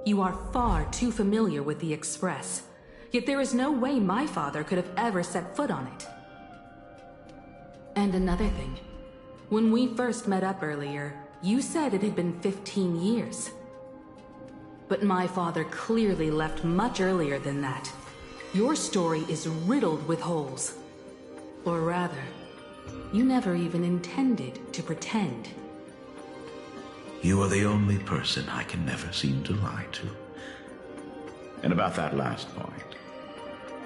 You are far too familiar with the Express, yet there is no way my father could have ever set foot on it. And another thing, when we first met up earlier, you said it had been 15 years. But my father clearly left much earlier than that. Your story is riddled with holes. Or rather, you never even intended to pretend. You are the only person I can never seem to lie to. And about that last point,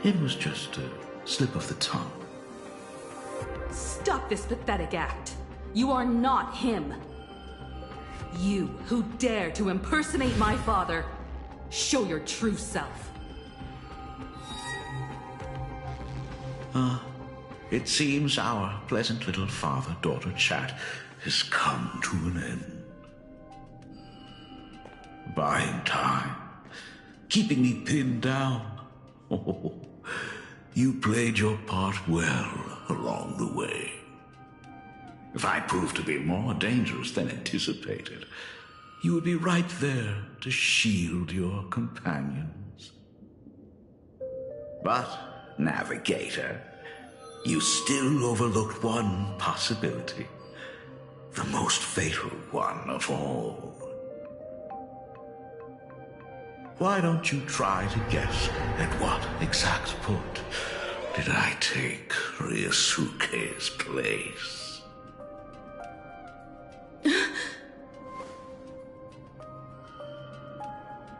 it was just a slip of the tongue. Stop this pathetic act. You are not him. You who dare to impersonate my father, show your true self. It seems our pleasant little father-daughter chat has come to an end. Buying time, keeping me pinned down. Oh, you played your part well along the way. If I proved to be more dangerous than anticipated, you would be right there to shield your companions. But, Navigator, you still overlooked one possibility. The most fatal one of all. Why don't you try to guess at what exact point did I take Ryosuke's place?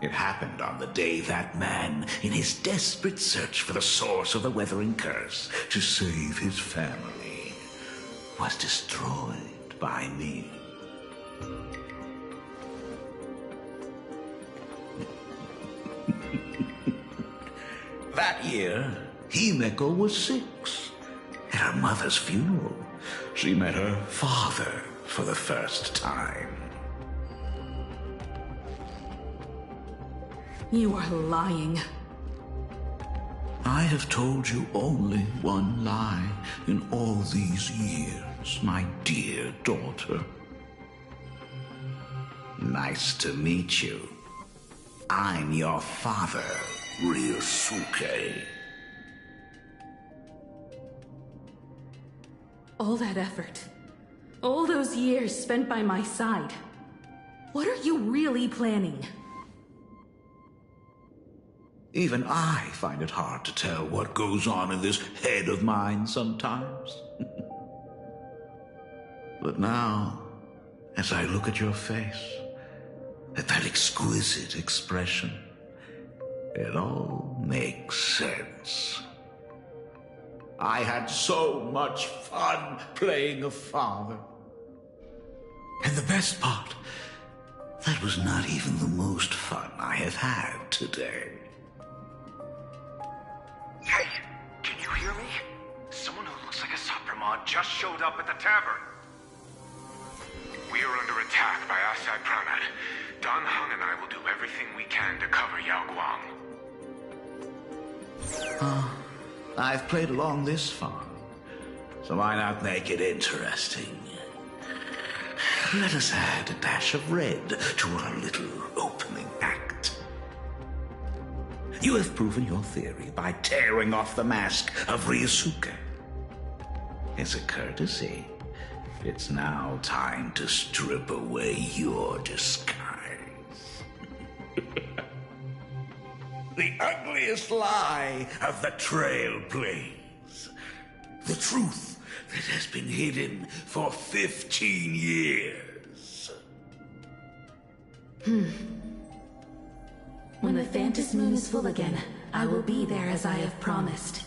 It happened on the day that man, in his desperate search for the source of the Weathering Curse to save his family, was destroyed by me. That year, Himeko was 6. At her mother's funeral, she met her father for the first time. You are lying. I have told you only one lie in all these years, my dear daughter. Nice to meet you. I'm your father, Ryosuke. All that effort. All those years spent by my side. What are you really planning? Even I find it hard to tell what goes on in this head of mine sometimes. But now, as I look at your face, at that exquisite expression, it all makes sense. I had so much fun playing a father. And the best part, that was not even the most fun I have had today. Hey, can you hear me? Someone who looks like a Supremon just showed up at the tavern. We are under attack by Asai Pranat. Dan Heng and I will do everything we can to cover Yao Guang. I've played along this far, so why not make it interesting? Let us add a dash of red to our little opening act. You have proven your theory by tearing off the mask of Ryosuke. As a courtesy, it's now time to strip away your disguise. The ugliest lie of the Trailblaze. The truth that has been hidden for 15 years. When the Phantas Moon is full again, I will be there as I have promised.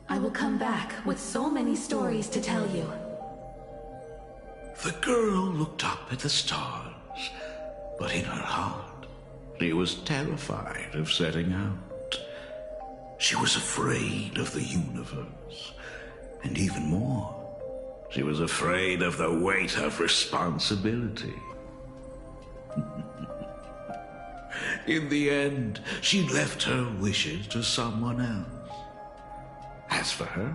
I will come back with so many stories to tell you. The girl looked up at the stars. But in her heart, she was terrified of setting out. She was afraid of the universe. And even more, she was afraid of the weight of responsibility. In the end, she left her wishes to someone else. As for her,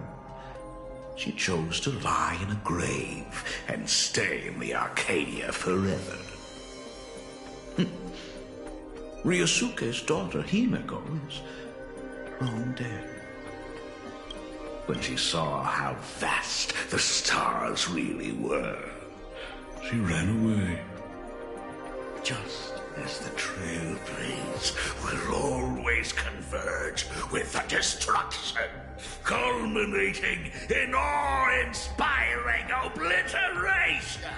she chose to lie in a grave and stay in the Arcadia forever. Ryosuke's daughter, Himeko, is long dead. When she saw how vast the stars really were, she ran away. Just as the Trailblaze will always converge with the destruction, culminating in awe-inspiring obliteration.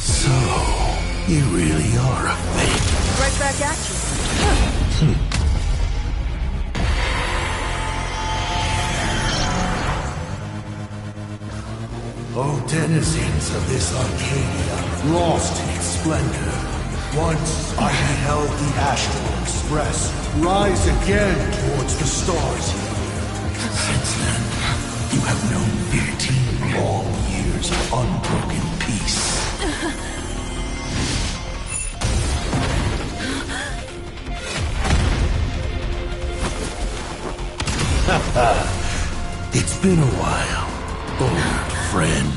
So, you really are a fake. Right back at you. O denizens of this Arcadia, lost in its splendor. Once I beheld the Astral Express rise again towards the stars here. Since then, you have known 15 long years of unbroken peace. It's been a while, old friend.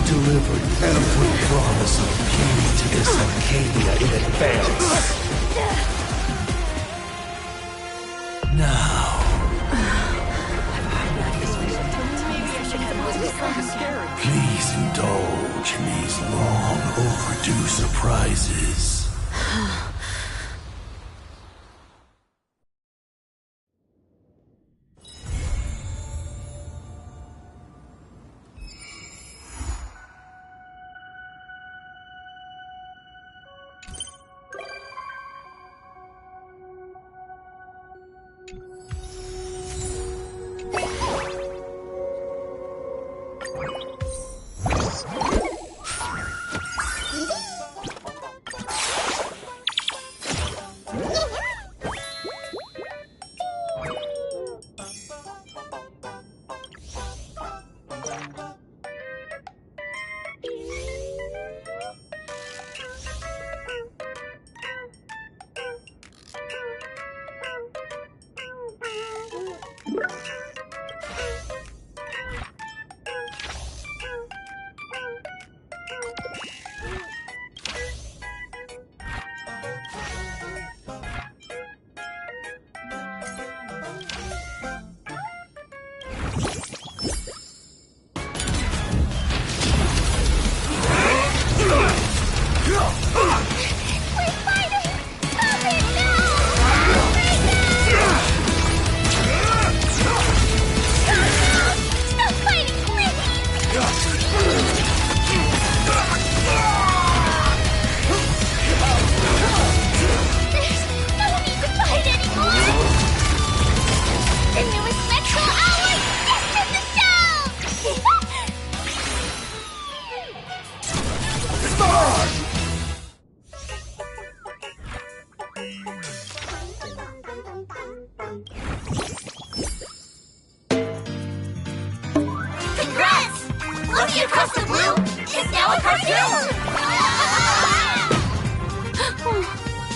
Delivered every promise of beauty to this Arcadia in advance. Now, please indulge in these long overdue surprises.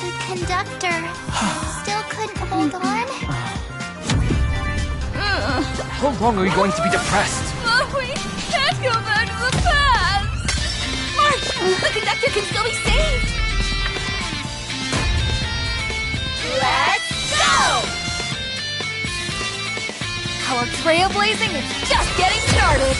The conductor still couldn't hold on. How long are you going to be depressed? We can't go back to the past! March! The conductor can still be saved! Let's go! Our trailblazing is just getting started!